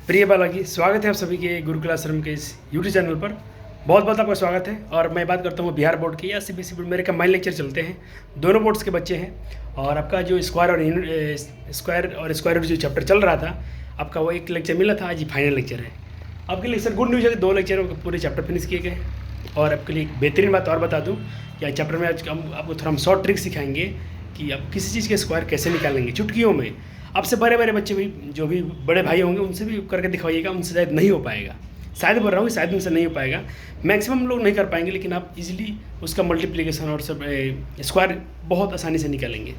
प्रिय बालाजी, स्वागत है आप सभी के गुरुकुल आश्रम के इस यूट्यूब चैनल पर। बहुत बहुत आपका स्वागत है। और मैं बात करता हूँ बिहार बोर्ड की या सीबीएसई बोर्ड। मेरे कंबाइंड लेक्चर चलते हैं, दोनों बोर्ड्स के बच्चे हैं। और आपका जो स्क्वायर जो चैप्टर चल रहा था, आपका वो एक लेक्चर मिला था, आज ही फाइनल लेक्चर है आपके लिए। सर गुड न्यूज़ है कि 2 लेक्चर पूरे चैप्टर फिनिश किए गए। और आपके लिए एक बेहतरीन बात और बता दूँ कि आज चैप्टर में आज हम आपको थोड़ा हम शॉर्ट ट्रिक सिखाएंगे कि आप किसी चीज़ के स्क्वायर कैसे निकालेंगे चुटकियों में। आपसे बड़े बड़े बच्चे भी, जो भी बड़े भाई होंगे, उनसे भी करके दिखवाइएगा। उनसे शायद नहीं हो पाएगा, शायद बोल रहा हूँ, शायद उनसे नहीं हो पाएगा। मैक्सिमम लोग नहीं कर पाएंगे, लेकिन आप इजीली उसका मल्टीप्लिकेशन और सब स्क्वायर बहुत आसानी से निकालेंगे।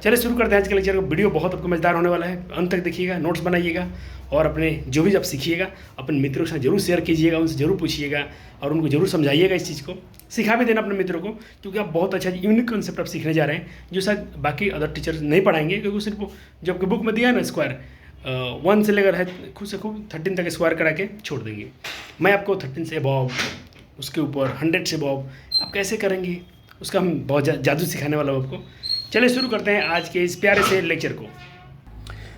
चलिए शुरू करते हैं आज के लेक्चर को। वीडियो बहुत आपको मज़ेदार होने वाला है, अंत तक देखिएगा, नोट्स बनाइएगा और अपने जो भी आप सीखिएगा अपने मित्रों के साथ जरूर शेयर कीजिएगा, उनसे जरूर पूछिएगा और उनको जरूर समझाइएगा। इस चीज़ को सिखा भी देना अपने मित्रों को, क्योंकि आप बहुत अच्छा यूनिक कॉन्सेप्ट आप सीखने जा रहे हैं, जो शायद बाकी अदर टीचर्स नहीं पढ़ाएंगे। क्योंकि सिर्फ जो आपके बुक में दिया है ना, स्क्वायर 1 से लेकर है खुद से खूब 13 तक स्क्वायर करा के छोड़ देंगे। मैं आपको 13 से अबव, उसके ऊपर 100 से अबव आप कैसे करेंगे, उसका हम बहुत जादू सिखाने वाला हूँ आपको। चलिए शुरू करते हैं आज के इस प्यारे से लेक्चर को।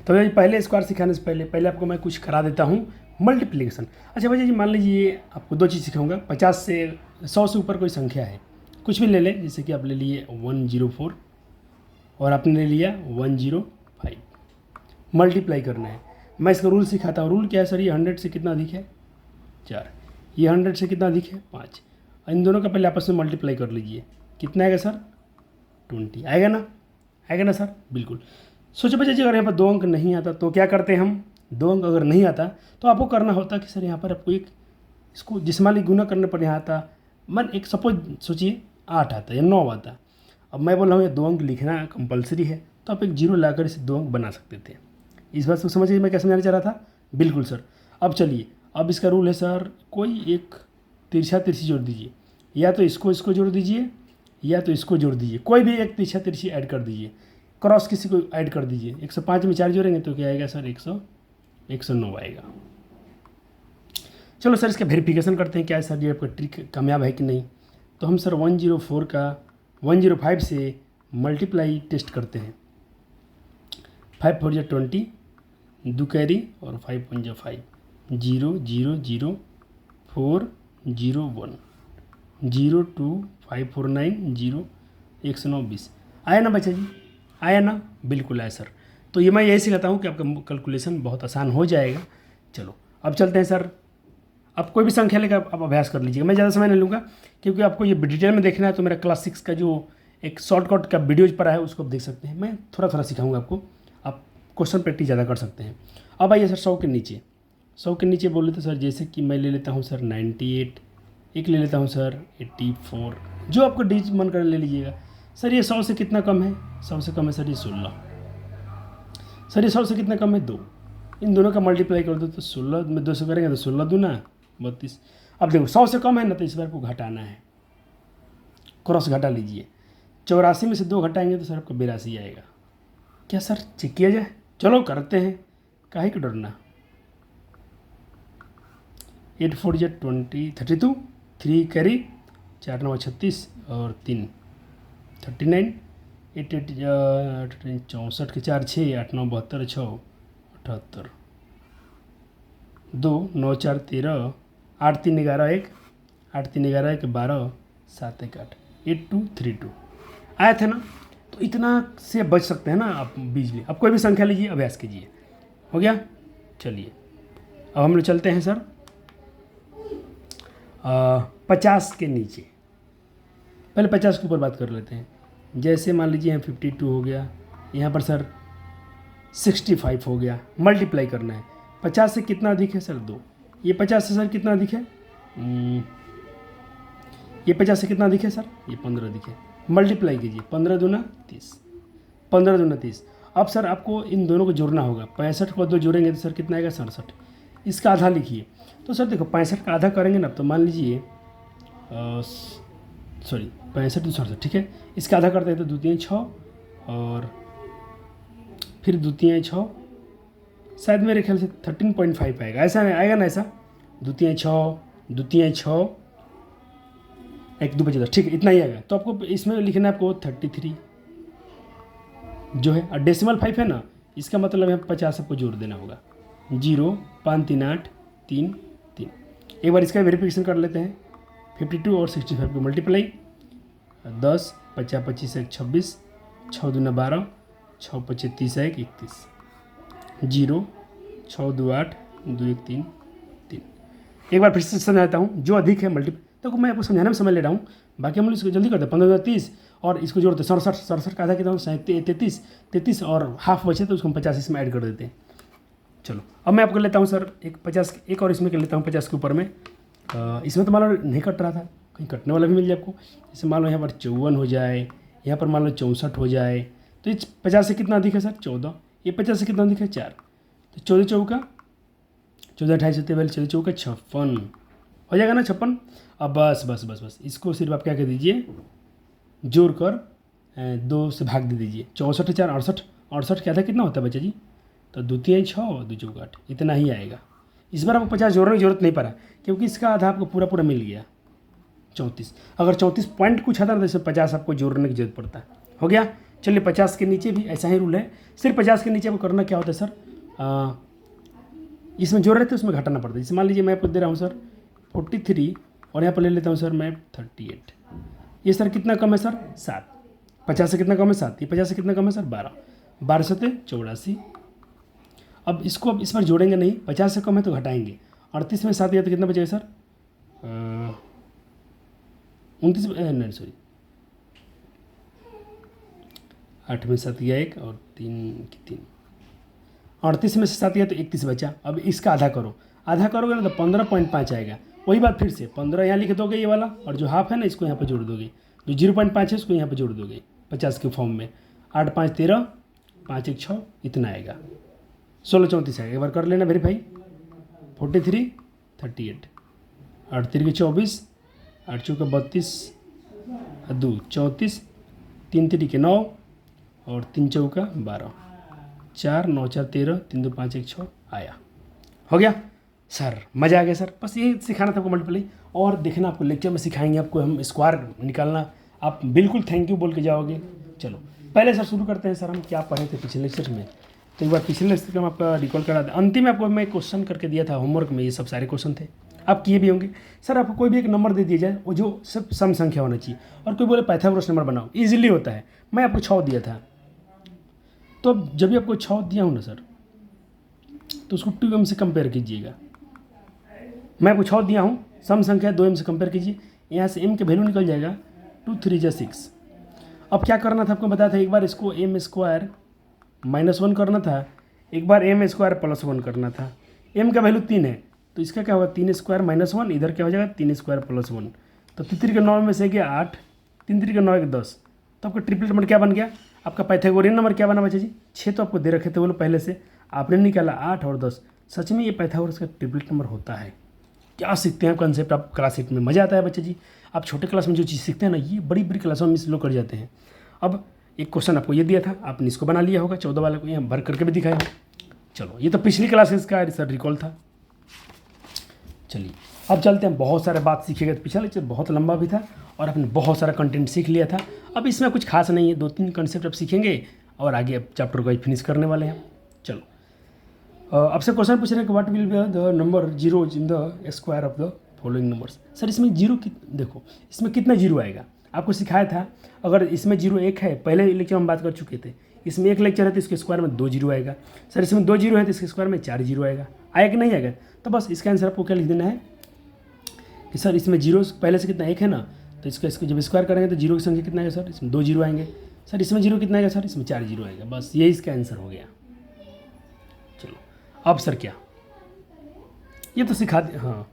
तो भाई पहले स्क्वायर सिखाने से पहले आपको मैं कुछ करा देता हूँ, मल्टीप्लिकेशन। अच्छा भैया जी, मान लीजिए आपको 2 चीज़ सिखाऊंगा। 50 से 100 से ऊपर कोई संख्या है, कुछ भी ले लें। जैसे कि आप ले लिए 104 और आपने ले लिया 105, मल्टीप्लाई करना है। मैं इसका रूल सिखाता हूँ। रूल क्या है सर? ये 100 से कितना अधिक है? 4। ये 100 से कितना अधिक है? 5। इन दोनों का पहले आपस में मल्टीप्लाई कर लीजिए। कितना आएगा सर? 20 आएगा ना? आएगा ना सर? बिल्कुल। सोचो बच्चे जी, अगर यहाँ पर 2 अंक नहीं आता तो क्या करते हैं हम? 2 अंक अगर नहीं आता तो आपको करना होता कि सर यहाँ पर आपको एक इसको जिस्मानी गुना करने पर यहाँ आता, मन एक सपोज सोचिए 8 आता या 9 आता। अब मैं बोल रहा हूँ ये 2 अंक लिखना कंपलसरी है, तो आप एक 0 लाकर इसे 2 अंक बना सकते थे। इस बात को समझिए मैं क्या समझाना चाह रहा था। बिल्कुल सर। अब चलिए, अब इसका रूल है सर, कोई एक तिरछी जोड़ दीजिए। या तो इसको जोड़ दीजिए, या तो इसको जोड़ दीजिए। कोई भी एक तिरछी ऐड कर दीजिए। क्रॉस किसी को ऐड कर दीजिए। 105 में 4 जोड़ेंगे तो क्या आएगा सर? 109 आएगा। चलो सर, इसका वेरिफिकेशन करते हैं क्या है सर ये आपका ट्रिक कामयाब है कि नहीं। तो हम सर 104 का 105 से मल्टीप्लाई टेस्ट करते हैं। 5 4 20, 2 कैरी और 5 1 5, 0 0 0 4 0 1 0 2 5 4 9 0 109 20। आया ना बच्चा जी? आया ना? बिल्कुल आया सर। तो ये मैं यही सिखाता हूँ कि आपका कैलकुलेशन बहुत आसान हो जाएगा। चलो अब चलते हैं सर। आप कोई भी संख्या लेकर आप अभ्यास कर लीजिएगा, मैं ज़्यादा समय नहीं लूँगा, क्योंकि आपको ये डिटेल में देखना है। तो मेरा क्लास 6 का जो एक शॉर्टकट का वीडियोज पर है उसको आप देख सकते हैं। मैं थोड़ा थोड़ा सिखाऊंगा आपको, आप क्वेश्चन प्रैक्टिस ज़्यादा कर सकते हैं। अब आइए सर 100 के नीचे बोले तो सर, जैसे कि मैं ले लेता हूँ सर 98, एक ले लेता हूँ सर 84, जो आपको डिजिट मन कर ले लीजिएगा। सर ये 100 से कितना कम है? 100 से कम है सर ये 16। सर ये 100 से कितना कम है? 2। इन दोनों का मल्टीप्लाई कर दो तो 16 में 2 से करेंगे तो 16 दूना 32। अब देखो 100 से कम है ना, तो इस बार को घटाना है। क्रॉस घटा लीजिए। 84 में से 2 घटाएंगे तो सर आपको 82 आएगा। क्या सर चेक किया जाए? चलो करते हैं, काहे को डरना। 8 4 20 32, 3 कैरी, 4 9 36 और 3 39, 8 8 64 के 4 6, 8 9 72, 6 78, 2 9 4 13, 8 3 11 1, 8 3 11 1 12, 7 1 8, 8 2 3 2 आया था ना। तो इतना से बच सकते हैं ना आप बिजली। अब कोई भी संख्या लीजिए, अभ्यास कीजिए। हो गया? चलिए अब हम लोग चलते हैं सर 50 के नीचे। पहले 50 के ऊपर बात कर लेते हैं। जैसे मान लीजिए यहाँ 52 हो गया, यहाँ पर सर 65 हो गया। मल्टीप्लाई करना है। 50 से कितना अधिक है सर? 2। ये 50 से सर कितना अधिक है? ये 50 से कितना अधिक है सर? ये 15 अधिक है। मल्टीप्लाई कीजिए। 15 दूना 30, 15 दूना 30। अब सर आपको इन दोनों को जोड़ना होगा। 65 को 2 जोड़ेंगे तो सर कितना आएगा? 67। इसका आधा लिखिए। तो सर देखो 65 का आधा करेंगे ना, तो मान लीजिए 65 तो 67, ठीक है। इसका आधा करते हैं तो 2 3 6 और फिर 2 3 6, शायद मेरे ख्याल से 13.5 आएगा। ऐसा आएगा ना? ऐसा 2 3 6, 2 3 6, 1 2 5 10, ठीक है, इतना ही आएगा। तो आपको इसमें लिखना है आपको 33 जो है, और डेसिमल 5 है ना, इसका मतलब यहाँ 50 आपको जोड़ देना होगा। 0 5 3 8 3 3। एक बार इसका वेरिफिकेशन कर लेते हैं। 52 और 65 को मल्टीप्लाई 10 50 25 1 26 6 दूना 12 6 25 30 1 31 0 6 2 8 2 1 3 3। एक बार फिर से समझाता हूँ, जो अधिक है तो मैं आपको समझाने में समझ ले रहा हूँ, बाकी हम लोग इसको जल्दी करते हैं। 15 30 और इसको जोड़ते 67 का आधा कितना हूँ 33 और हाफ बचे तो उसको हम 50 इसमें ऐड कर देते हैं। चलो अब मैं आपको लेता हूँ सर एक 50 एक और इसमें कर लेता हूँ 50 के ऊपर में। इसमें तो मान लो नहीं कट रहा था, कहीं कटने वाला भी मिल जाए आपको। जैसे मान लो यहाँ पर 54 हो जाए, यहाँ पर मान लो 64 हो जाए, तो ये 50 से कितना अधिक है सर 14। ये 50 से कितना अधिक है 4, तो 14 चौका 14 28 14 चौका 56 हो जाएगा ना 56। अब बस इसको सिर्फ आप क्या कर दीजिए, जोड़ कर 2 से भाग दे दीजिए। 64 4 68 68 क्या था कितना होता है बच्चा जी, तो 2 3 6 2 चौका 8 इतना ही आएगा। इस बार आपको 50 जोड़ने की जरूरत नहीं पड़ा, क्योंकि इसका आधा आपको पूरा मिल गया 34। अगर 34 पॉइंट कुछ आता ना तो इसमें 50 आपको जोड़ने की जरूरत पड़ता है। हो गया। चलिए 50 के नीचे भी ऐसा ही रूल है, सिर्फ 50 के नीचे आपको करना क्या होता है सर, इसमें जोड़ रहे थे उसमें घटाना पड़ता है। जैसे मान लीजिए मैं आपको दे रहा हूँ सर 43 और यहाँ पर ले लेता हूँ सर मैं 38। ये सर कितना कम है सर 7। 50 से कितना कम है 7, ये 50 से कितना कम है सर 12। 12 से 84। अब इसको अब इस बार जोड़ेंगे नहीं, 50 से कम है तो घटाएंगे। 38 में 7 गया तो कितना बचेगा सर 29 नहीं सॉरी 8 में 7 गया 1 और 3 की 3। 38 में से 7 गया तो 31 बचा। अब इसका आधा करो, आधा करोगे ना तो 15.5 आएगा। वही बात फिर से 15 यहाँ लिख दोगे ये वाला, और जो हाफ है ना इसको यहाँ पर जोड़ दोगे, जो 0.5 है उसको यहाँ पर जोड़ दोगे 50 के फॉर्म में। 8 5 13 5 1 6 इतना आएगा 16 34 आएगा। एक बार कर लेना वेरीफाई। 43 38 8 3 24 8 चौका 32 2 34 3 3 9 और 3 चौका 12 4 9 4 13 3 2 5 1 6 आया। हो गया सर, मज़ा आ गया सर। बस ये सिखाना था आपको मल्टीप्लाई, और देखना आपको लेक्चर में सिखाएंगे आपको हम स्क्वायर निकालना, आप बिल्कुल थैंक यू बोल के जाओगे। चलो पहले सर शुरू करते हैं सर हम क्या पढ़े थे पिछले लेक्चर में। तो एक बार पिछले लेक्चर में हम आपका रिकॉल करा दें। अंतिम में आपको मैं क्वेश्चन करके दिया था होमवर्क में, ये सब सारे क्वेश्चन थे, आप किए भी होंगे। सर आपको कोई भी एक नंबर दे दिया जाए वो जो सब सम संख्या होना चाहिए, और कोई बोले पाइथागोरस नंबर बनाओ, इजीली होता है। मैं आपको 6 दिया था, तो जब भी आपको 6 दिया हूँ ना सर तो उसको 2m से कंपेयर कीजिएगा। मैं आपको 6 दिया हूँ, सम संख्या 2m से कंपेयर कीजिए, यहाँ से m के वैल्यू निकल जाएगा 2 3 जा 6। अब क्या करना था आपको बताया था, एक बार इसको m स्क्वायर -1 करना था, एक बार m स्क्वायर +1 करना था। m का वैल्यू 3 है तो इसका क्या होगा 3 स्क्वायर -1, इधर क्या हो जाएगा 3 स्क्वायर +1, तो 3 के 9 में से गया 8, 3 3 के 9 1 10, तो आपका ट्रिपलेट नंबर क्या बन गया, आपका पाइथागोरियन नंबर क्या बना बच्चा जी 6। तो आपको दे रखे थे वो लोग पहले से, आपने निकाला 8 और 10। सच में ये पाइथागोरस का ट्रिपलेट नंबर होता है। क्या सीखते हैं कंसेप्ट आप क्लास 8 में, मज़ा आता है बच्चा जी। आप छोटे क्लास में जो चीज़ सीखते हैं ना, ये बड़ी बड़ी क्लासों में इस लोग कर जाते हैं। अब एक क्वेश्चन आपको ये दिया था, आपने इसको बना लिया होगा, 14 वाले को यहाँ भर करके भी दिखाया। चलो ये तो पिछली क्लासेस का सर रिकॉल था। चलिए अब चलते हैं, बहुत सारे बात सीखे गए। पिछला लेक्चर बहुत लंबा भी था और आपने बहुत सारा कंटेंट सीख लिया था। अब इसमें कुछ खास नहीं है, 2-3 कंसेप्ट आप सीखेंगे और आगे अब चैप्टर को फिनिश करने वाले हैं। चलो आपसे क्वेश्चन पूछ रहे हैं कि what will be the number zeros in the square of the following numbers. Sir इसमें जीरो देखो इसमें कितना जीरो आएगा, आपको सिखाया था। अगर इसमें जीरो 1 है, पहले लेक्चर हम बात कर चुके थे, इसमें 1 लेक्चर है तो इसके स्क्वायर में 2 जीरो आएगा। सर इसमें 2 जीरो है तो इसके स्क्वायर में 4 जीरो आएगा कि नहीं आएगा। तो बस इसका आंसर आपको क्या लिख देना है कि सर इसमें जीरो पहले से कितना 1 है ना, तो इसको जब स्क्वायर करेंगे तो जीरो की संख्या कितना आएगा सर, इसमें 2 जीरो आएंगे। सर इसमें जीरो कितना आएगा सर, इसमें 4 जीरो आएगा। बस यही इसका आंसर हो गया। चलो अब सर क्या, ये तो सिखा दे। हाँ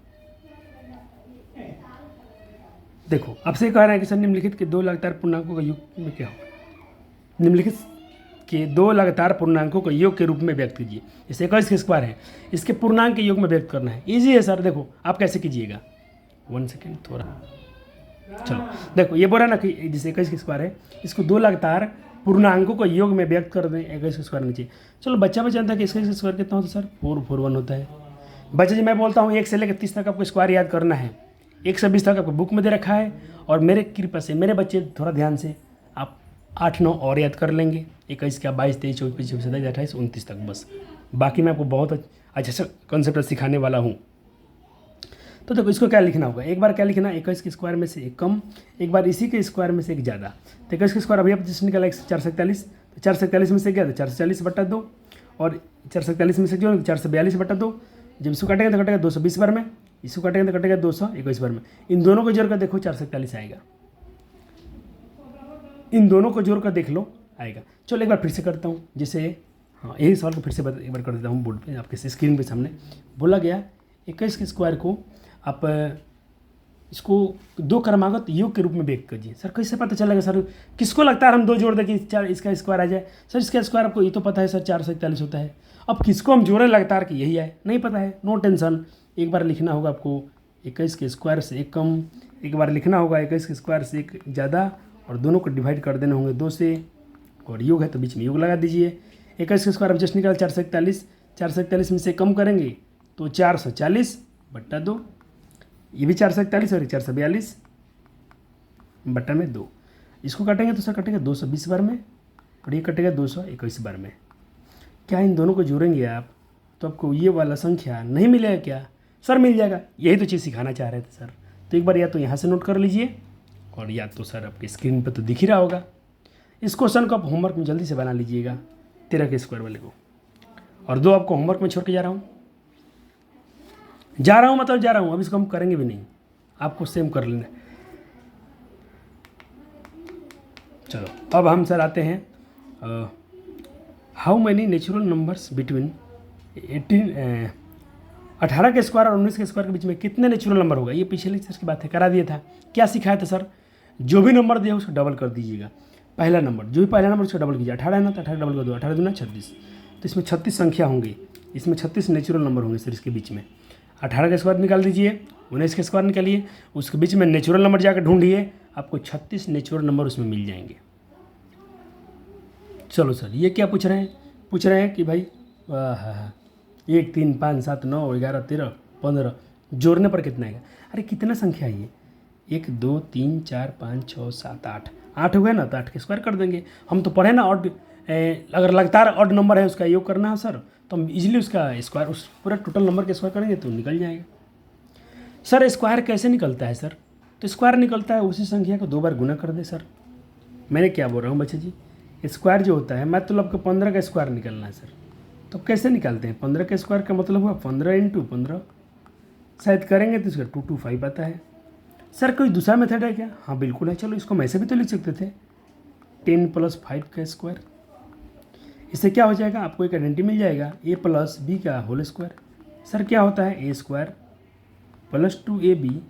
देखो आपसे कह रहे हैं कि सर निम्नलिखित के 2 लगातार पूर्णांकों का योग में क्या होगा। निम्नलिखित के 2 लगातार पूर्णांकों को योग के रूप में व्यक्त कीजिए। जैसे 21 के स्क्वायर है, इसके पूर्णांक के योग में व्यक्त करना है। इजी है सर, देखो आप कैसे कीजिएगा। 1 सेकेंड थोड़ा, चलो देखो ये बोल रहा ना कि जैसे 21 के स्क्वायर है, इसको 2 लगातार पूर्णांकों को योग में व्यक्त कर दें 21 के स्क्वायर नीचे। चलो बच्चा जानता है कि 21 के स्क्वायर कितना होता है सर, 441 होता है। बच्चा जी मैं बोलता हूँ 1 से लेकर 30 तक आपको स्क्वायर याद करना है। 1 से 20 तक आपको बुक में दे रखा है, और मेरे कृपा से मेरे बच्चे थोड़ा ध्यान से आप 8 9 और याद कर लेंगे। 21 क्या 22 23 24 25 26 27 28 29 तक बस। बाकी मैं आपको बहुत अच्छा अच्छा कंसेप्ट सिखाने वाला हूँ। तो देखो इसको क्या लिखना होगा, एक बार क्या लिखना, 21 के स्क्वायर में से एक कम, एक बार इसी के स्क्वायर में से एक ज़्यादा। तो 21 के स्क्वायर अभी आप जिसने निकाला 441, तो 441 में से क्या था 440/2, और 441 में से जो 442/2। जब इसको काटेंगे तो कटेगा 220 बार में, इसको काटेंगे तो कटेगा 221 बार में। इन दोनों को जोड़ कर देखो 441 आएगा, इन दोनों को जोड़ कर देख लो आएगा। चलो एक बार फिर से करता हूँ, जैसे हाँ यही सवाल को फिर से एक बार कर देता हूँ बोर्ड पे आपके स्क्रीन पे सामने। बोला गया 21 के स्क्वायर को आप इसको 2 क्रमागत योग के रूप में व्यक्त कीजिए। सर कैसे पता चलेगा सर, किसको लगता है हम 2 जोड़ दें कि 4 इसका स्क्वायर आ जाए? सर इसका स्क्वायर आपको ये तो पता है सर 441 होता है, अब किसको हम जोड़े लगातार कि यही है, नहीं पता है, नो टेंशन। एक बार लिखना होगा आपको 21 के स्क्वायर से एक कम, एक बार लिखना होगा 21 के स्क्वायर से एक ज़्यादा, और दोनों को डिवाइड कर देने होंगे 2 से, और योग है तो बीच में योग लगा दीजिए। 21 के स्क्वायर अब जस्ट निकाल 441, 441 में से कम करेंगे तो 440/2, ये भी 441 और 442/2। इसको काटेंगे तो सर कटेगा 220 बार में, और ये कटेगा 221 बार में। क्या इन दोनों को जोड़ेंगे आप तो आपको ये वाला संख्या नहीं मिलेगा क्या? सर मिल जाएगा, यही तो चीज़ सिखाना चाह रहे थे सर। तो एक बार या तो यहाँ से नोट कर लीजिए, और या तो सर आपकी स्क्रीन पर तो दिख ही रहा होगा। इस क्वेश्चन को आप होमवर्क में जल्दी से बना लीजिएगा, 13 के स्क्वायर वाले को। और 2 आपको होमवर्क में छोड़ के जा रहा हूँ मतलब जा रहा हूँ, अब इसको हम करेंगे भी नहीं, आपको सेम कर लेना। चलो अब हम सर आते हैं how many natural numbers between 18 के स्क्वायर और 19 के स्क्वायर के बीच में कितने नेचुरल नंबर होगा। ये पिछले लेक्चर की बात है, करा दिया था। क्या सिखाया था सर, जो भी नंबर दिया उसको डबल कर दीजिएगा। पहला नंबर, जो भी पहला नंबर उसको डबल कीजिए। 18 है ना तो 18 डबल कर दो, 18 दूना 36, तो इसमें 36 संख्या होंगी, इसमें 36 नेचुरल नंबर होंगे सर इसके बीच में। 18 का स्क्वायर निकाल दीजिए, 19 के स्क्वायर निकालिए, उसके बीच में नेचुरल नंबर जाकर ढूंढिए, आपको 36 नेचुरल नंबर उसमें मिल जाएंगे। चलो सर ये क्या पूछ रहे हैं कि भाई 1 3 5 7 9 11 13 15 जोड़ने पर कितना आएगा। अरे कितना संख्या है ये, 1 2 3 4 5 6 7 8 हो गया ना, तो 8 के स्क्वायर कर देंगे। हम तो पढ़े ना ऑड, अगर लगातार ऑड नंबर है उसका योग करना है सर, तो हम इजीली उसका स्क्वायर, उस पूरा टोटल नंबर के स्क्वायर करेंगे तो निकल जाएगा। सर स्क्वायर कैसे निकलता है सर, तो स्क्वायर निकलता है उसी संख्या को 2 बार गुना कर दे। सर मैंने क्या बोल रहा हूँ बच्चे जी, स्क्वायर जो होता है मतलब आपको 15 का स्क्वायर निकलना है सर, तो कैसे निकालते हैं? 15 का स्क्वायर का मतलब हुआ 15 × 15, शायद करेंगे तो इसका 225 आता है। सर कोई दूसरा मेथड है क्या? हाँ बिल्कुल है, चलो इसको मैं ऐसे भी तो लिख सकते थे, 10 + 5 का स्क्वायर। इससे क्या हो जाएगा, आपको एक आइडेंटिटी मिल जाएगा, a + b का होल स्क्वायर। सर क्या होता है, a² + 2ab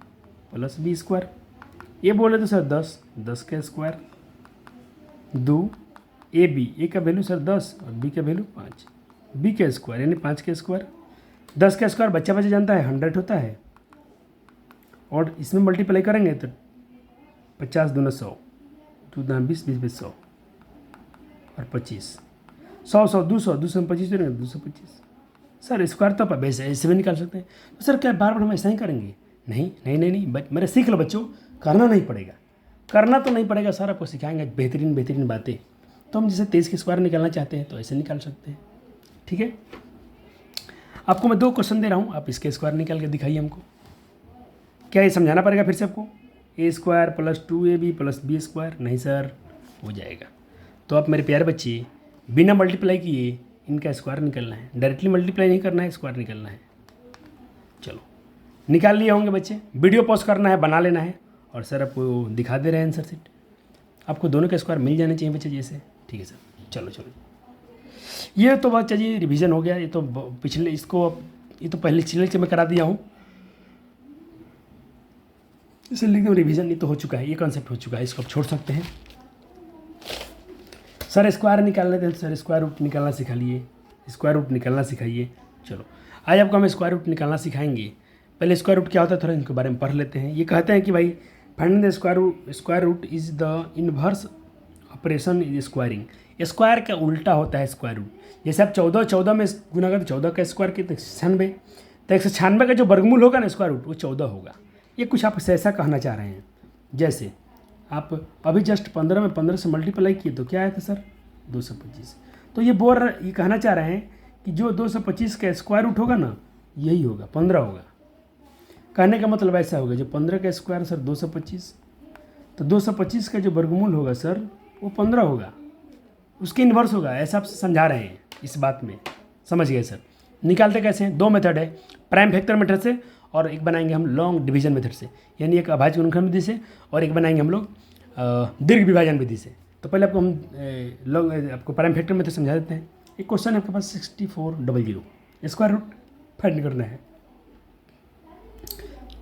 + b स्क्वायर। ये बोले तो सर 10 का स्क्वायर, 2 a का वैल्यू सर 10 और b का वैल्यू 5, b का स्क्वायर यानी 5 का स्क्वायर। 10 का स्क्वायर बच्चा जानता है 100 होता है, और इसमें मल्टीप्लाई करेंगे तो 50 दूना 100, 2 दूना 20, 20 20 100 और 25, 100 100 200, 200 में 25 जोड़ेंगे 225। सर स्क्वायर तो आप ऐसे भी निकाल सकते हैं। तो सर क्या बार बार हम ऐसा ही करेंगे? नहीं नहीं नहीं नहीं, मेरे सीख लो बच्चों, करना नहीं पड़ेगा, करना तो नहीं पड़ेगा सर, आपको सिखाएंगे बेहतरीन बातें। तो हम जैसे 23 के स्क्वायर निकालना चाहते हैं तो ऐसे निकाल सकते हैं, ठीक है। आपको मैं 2 क्वेश्चन दे रहा हूँ, आप इसके स्क्वायर निकाल के दिखाइए हमको। क्या ये समझाना पड़ेगा फिर से आपको, a² + 2ab + b स्क्वायर? नहीं सर, हो जाएगा। तो आप मेरे प्यारे बच्चे बिना मल्टीप्लाई किए इनका स्क्वायर निकलना है, डायरेक्टली मल्टीप्लाई नहीं करना है, स्क्वायर निकलना है। चलो निकाल लिए होंगे बच्चे, वीडियो पॉज करना है, बना लेना है, और सर आपको दिखा दे रहे हैं आंसर शीट। आपको दोनों के स्क्वायर मिल जाने चाहिए बच्चे जैसे, ठीक है सर। चलो ये तो बात चाहिए, रिवीजन हो गया। ये तो पिछले ये तो पहले लेक्चर में करा दिया हूँ, इसे लिख दो रिवीजन, ये तो हो चुका है, ये कॉन्सेप्ट हो चुका है, इसको आप छोड़ सकते हैं। सर स्क्वायर निकाल लेते हैं, सर स्क्वायर रूट निकालना सिखा लिए, स्क्वायर रूट निकालना सिखाइए। चलो आज आपको हम स्क्वायर रूट निकालना सिखाएंगे। पहले स्क्वायर रूट क्या होता है थोड़ा इनके बारे में पढ़ लेते हैं। ये कहते हैं कि भाई find the square root is the inverse operation is squaring. Square का उल्टा होता है स्क्वायर रूट। जैसे आप 14 में गुना करते 14 का स्क्वायर कितने 96, तो 196 का जो वर्गमूल होगा ना स्क्वायर रूट वो 14 होगा। ये कुछ आप ऐसा कहना चाह रहे हैं। जैसे आप अभी जस्ट 15 में 15 से मल्टीप्लाई किए तो क्या आया था सर, 225। तो ये कहना चाह रहे हैं कि जो 225 का स्क्वायर रूट होगा ना, यही होगा, 15 होगा। कहने का मतलब ऐसा होगा, जो 15 का स्क्वायर सर 225, तो 225 का जो वर्गमूल होगा सर वो 15 होगा, उसके इन्वर्स होगा। ऐसा आप समझा रहे हैं इस बात में, समझ गए सर। निकालते कैसे हैं? 2 मेथड है, प्राइम फैक्टर मेथड से और एक बनाएंगे हम लॉन्ग डिवीजन मेथड से, यानी एक अभाज्य गुणनखंड विधि से और एक बनाएंगे हम लोग दीर्घ विभाजन विधि से। तो पहले आपको हम आपको प्राइम फैक्टर मेथड समझा देते हैं। एक क्वेश्चन है आपके पास 6400, स्क्वायर रूट फाइंड करना है।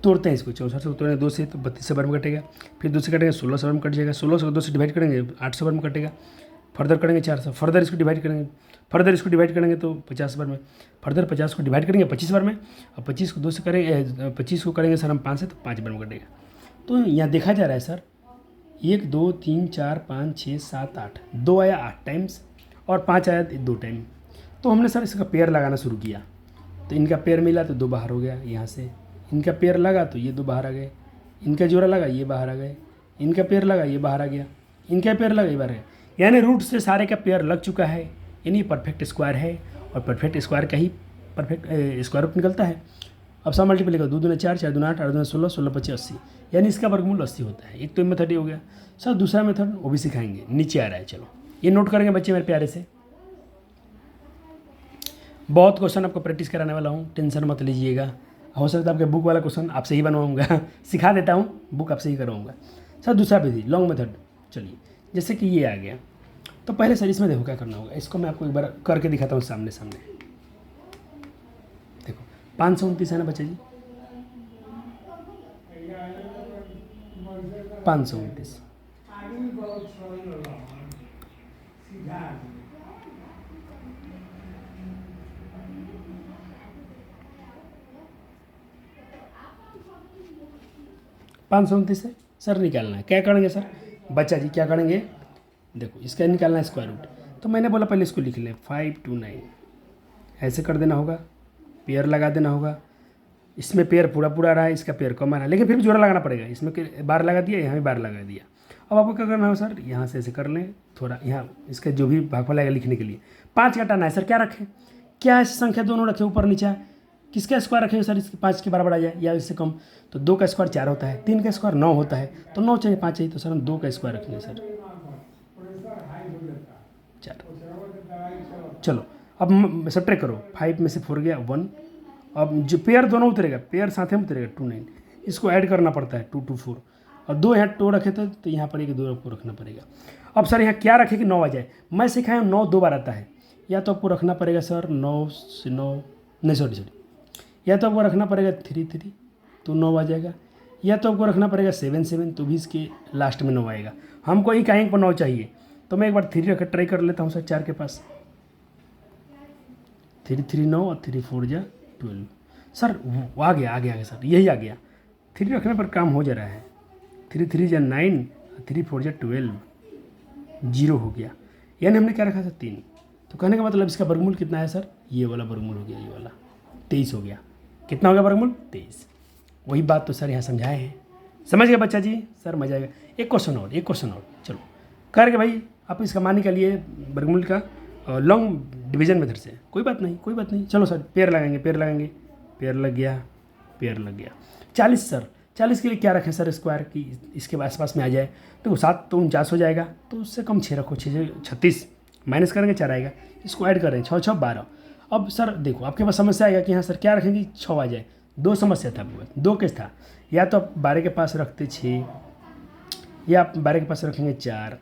तोड़ते हैं इसको, 64 से तोड़ेंगे 2 से तो 32 बार में कटेगा, फिर 2 से कटेंगे 16 बार में कट जाएगा, 16 को 2 से डिवाइड करेंगे 800 बार में कटेगा, फर्दर करेंगे 400, फर्दर इसको डिवाइड करेंगे, फर्दर इसको डिवाइड करेंगे तो 50 बार में, फर्दर 50 को डिवाइड करेंगे 25 बार में, और 25 को 2 से करेंगे 25 को करेंगे सर हम 5 से तो 5 बार में कटेगा। तो यहाँ देखा जा रहा है सर 1 2 3 4 5 6 7 8, 2 आया 8 टाइम्स और 5 आया 2 टाइम। तो हमने सर इसका पेयर लगाना शुरू किया, तो इनका पेयर मिला तो 2 बाहर हो गया, यहाँ से इनका पेयर लगा तो ये 2 बाहर आ गए, इनका जोड़ा लगा ये बाहर आ गए, इनका पेयर लगा ये बाहर आ गया, इनका पेयर लगा ये बाहर आ गया, यानी रूट से सारे का पेयर लग चुका है, यानी परफेक्ट स्क्वायर है और परफेक्ट स्क्वायर का ही परफेक्ट स्क्वायर रूट निकलता है। अब सब मल्टीप्लाई करो, 2 दूना 4, 4 दूना 8, 8 दूना 16, 16 25 80, यानी इसका वर्गमूल 80 होता है। एक तो मेथड ही हो गया सर। दूसरा मेथड वो भी सिखाएंगे, नीचे आ रहा है, चलो ये नोट करेंगे बच्चे मेरे प्यारे से। बहुत क्वेश्चन आपको प्रैक्टिस कराने वाला हूँ, टेंशन मत लीजिएगा। हो सकता है आपके बुक वाला क्वेश्चन आपसे ही बनवाऊँगा सिखा देता हूँ, बुक आपसे ही करवाऊँगा सर। दूसरा विधि लॉन्ग मेथड, चलिए जैसे कि ये आ गया, तो पहले सर इसमें देखो क्या करना होगा, इसको मैं आपको एक बार करके दिखाता हूँ सामने सामने। देखो 529 है ना बच्चे जी, 529, है सर। निकालना है, क्या करेंगे सर बच्चा जी, क्या करेंगे? देखो इसका निकालना है स्क्वायर रूट, तो मैंने बोला पहले इसको लिख लें 529, ऐसे कर देना होगा, पेयर लगा देना होगा। इसमें पेयर पूरा पूरा आ रहा है, इसका पेयर कम आ रहा है, लेकिन फिर भी जोड़ा लगाना पड़ेगा। इसमें बार लगा दिया, यहाँ भी बार लगा दिया। अब आपको क्या करना है सर, यहाँ से ऐसे कर लें थोड़ा, यहाँ इसका जो भी भागफल आएगा लिखने के लिए 5 घटाना है सर। क्या रखें, क्या ऐसी संख्या दोनों रखें ऊपर नीचे, किसका स्क्वायर रखेंगे सर इसके 5 के बराबर आ जाए या इससे कम? तो 2 का स्क्वायर 4 होता है, 3 का स्क्वायर 9 होता है, तो 9 चाहिए 5 चाहिए, तो सर हम 2 का स्क्वायर रखेंगे सर 4। चलो अब सब्ट्रैक्ट करो, 5 में से 4 गया 1। अब जो पेयर दोनों उतरेगा, पेयर साथ में उतरेगा 29, इसको ऐड करना पड़ता है 2 2 4, और 2 यहाँ 2 रखे थे तो यहाँ पर एक 2 आपको रखना पड़ेगा। अब सर यहाँ क्या रखे कि 9 आ जाए? मैं सिखाया 9 2 बार आता है, या तो आपको रखना पड़ेगा सर 9 से 9, नहीं सॉरी, या तो आपको रखना पड़ेगा 3 3 तो 9 आ जाएगा, या तो आपको रखना पड़ेगा 7 7 तो भी इसके लास्ट में 9 आएगा। हमको ही कहीं पर 9 चाहिए, तो मैं एक बार 3 रख ट्राई कर लेता हूँ सर 4 के पास। 3 3 9 और 3 4 जा 12 सर, वो आ गया सर, यही आ गया। 3 रखने पर काम हो जा रहा है, 3 3 जा 9, 3 4 जा 12, 0 हो गया, यानी हमने क्या रखा था 3। तो कहने का मतलब इसका वर्गमूल कितना है सर? ये वाला वर्गमूल हो गया, ये वाला 23 हो गया। कितना हो गया वर्गमूल? 23। वही बात तो सर यहाँ समझाए हैं, समझ गए बच्चा जी? सर मजा आएगा। एक क्वेश्चन और, चलो करके भाई आप इसका मान निकालिए वर्गमूल का लॉन्ग डिवीजन मेथड से। कोई बात नहीं, चलो सर पेयर लगाएंगे, पेयर लग गया 40 सर। 40 के लिए क्या रखें सर स्क्वायर की इसके आसपास में आ जाए? तो 7 तो 49 हो जाएगा, तो उससे कम 6 रखो, 6 36 माइनस करेंगे 4 आएगा, इसको ऐड करें 6 6 12। अब सर देखो आपके पास समस्या आएगा कि हाँ सर क्या रखेंगे 6 आ जाए। 2 समस्या था आपके पास, 2 केस था, या तो आप 12 के पास रखते 6, या आप 12 के पास रखेंगे 4,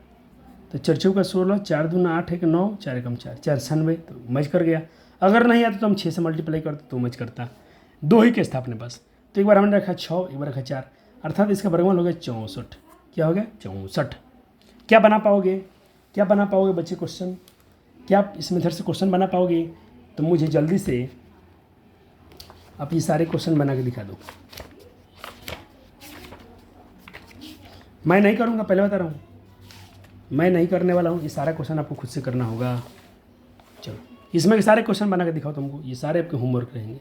तो 4 4 का 16, 4 दूना 8 1 9, 4 कम 4 4 96, तो मज कर गया। अगर नहीं आता तो हम 6 से मल्टीप्लाई करते तो मज करता। 2 ही केस था अपने पास, तो एक बार हमने रखा 6, एक बार रखा 4, अर्थात इसका वर्गमूल हो गया 64। क्या हो गया? 64। क्या बना पाओगे बच्चे क्वेश्चन? क्या आप इस मेथड से क्वेश्चन बना पाओगे? तो मुझे जल्दी से आप ये सारे क्वेश्चन बना के दिखा दो। मैं नहीं करूँगा, पहले बता रहा हूँ, मैं नहीं करने वाला हूँ। ये सारा क्वेश्चन आपको खुद से करना होगा। चलो इसमें के सारे क्वेश्चन बना के दिखाओ तुमको, ये सारे आपके होमवर्क रहेंगे।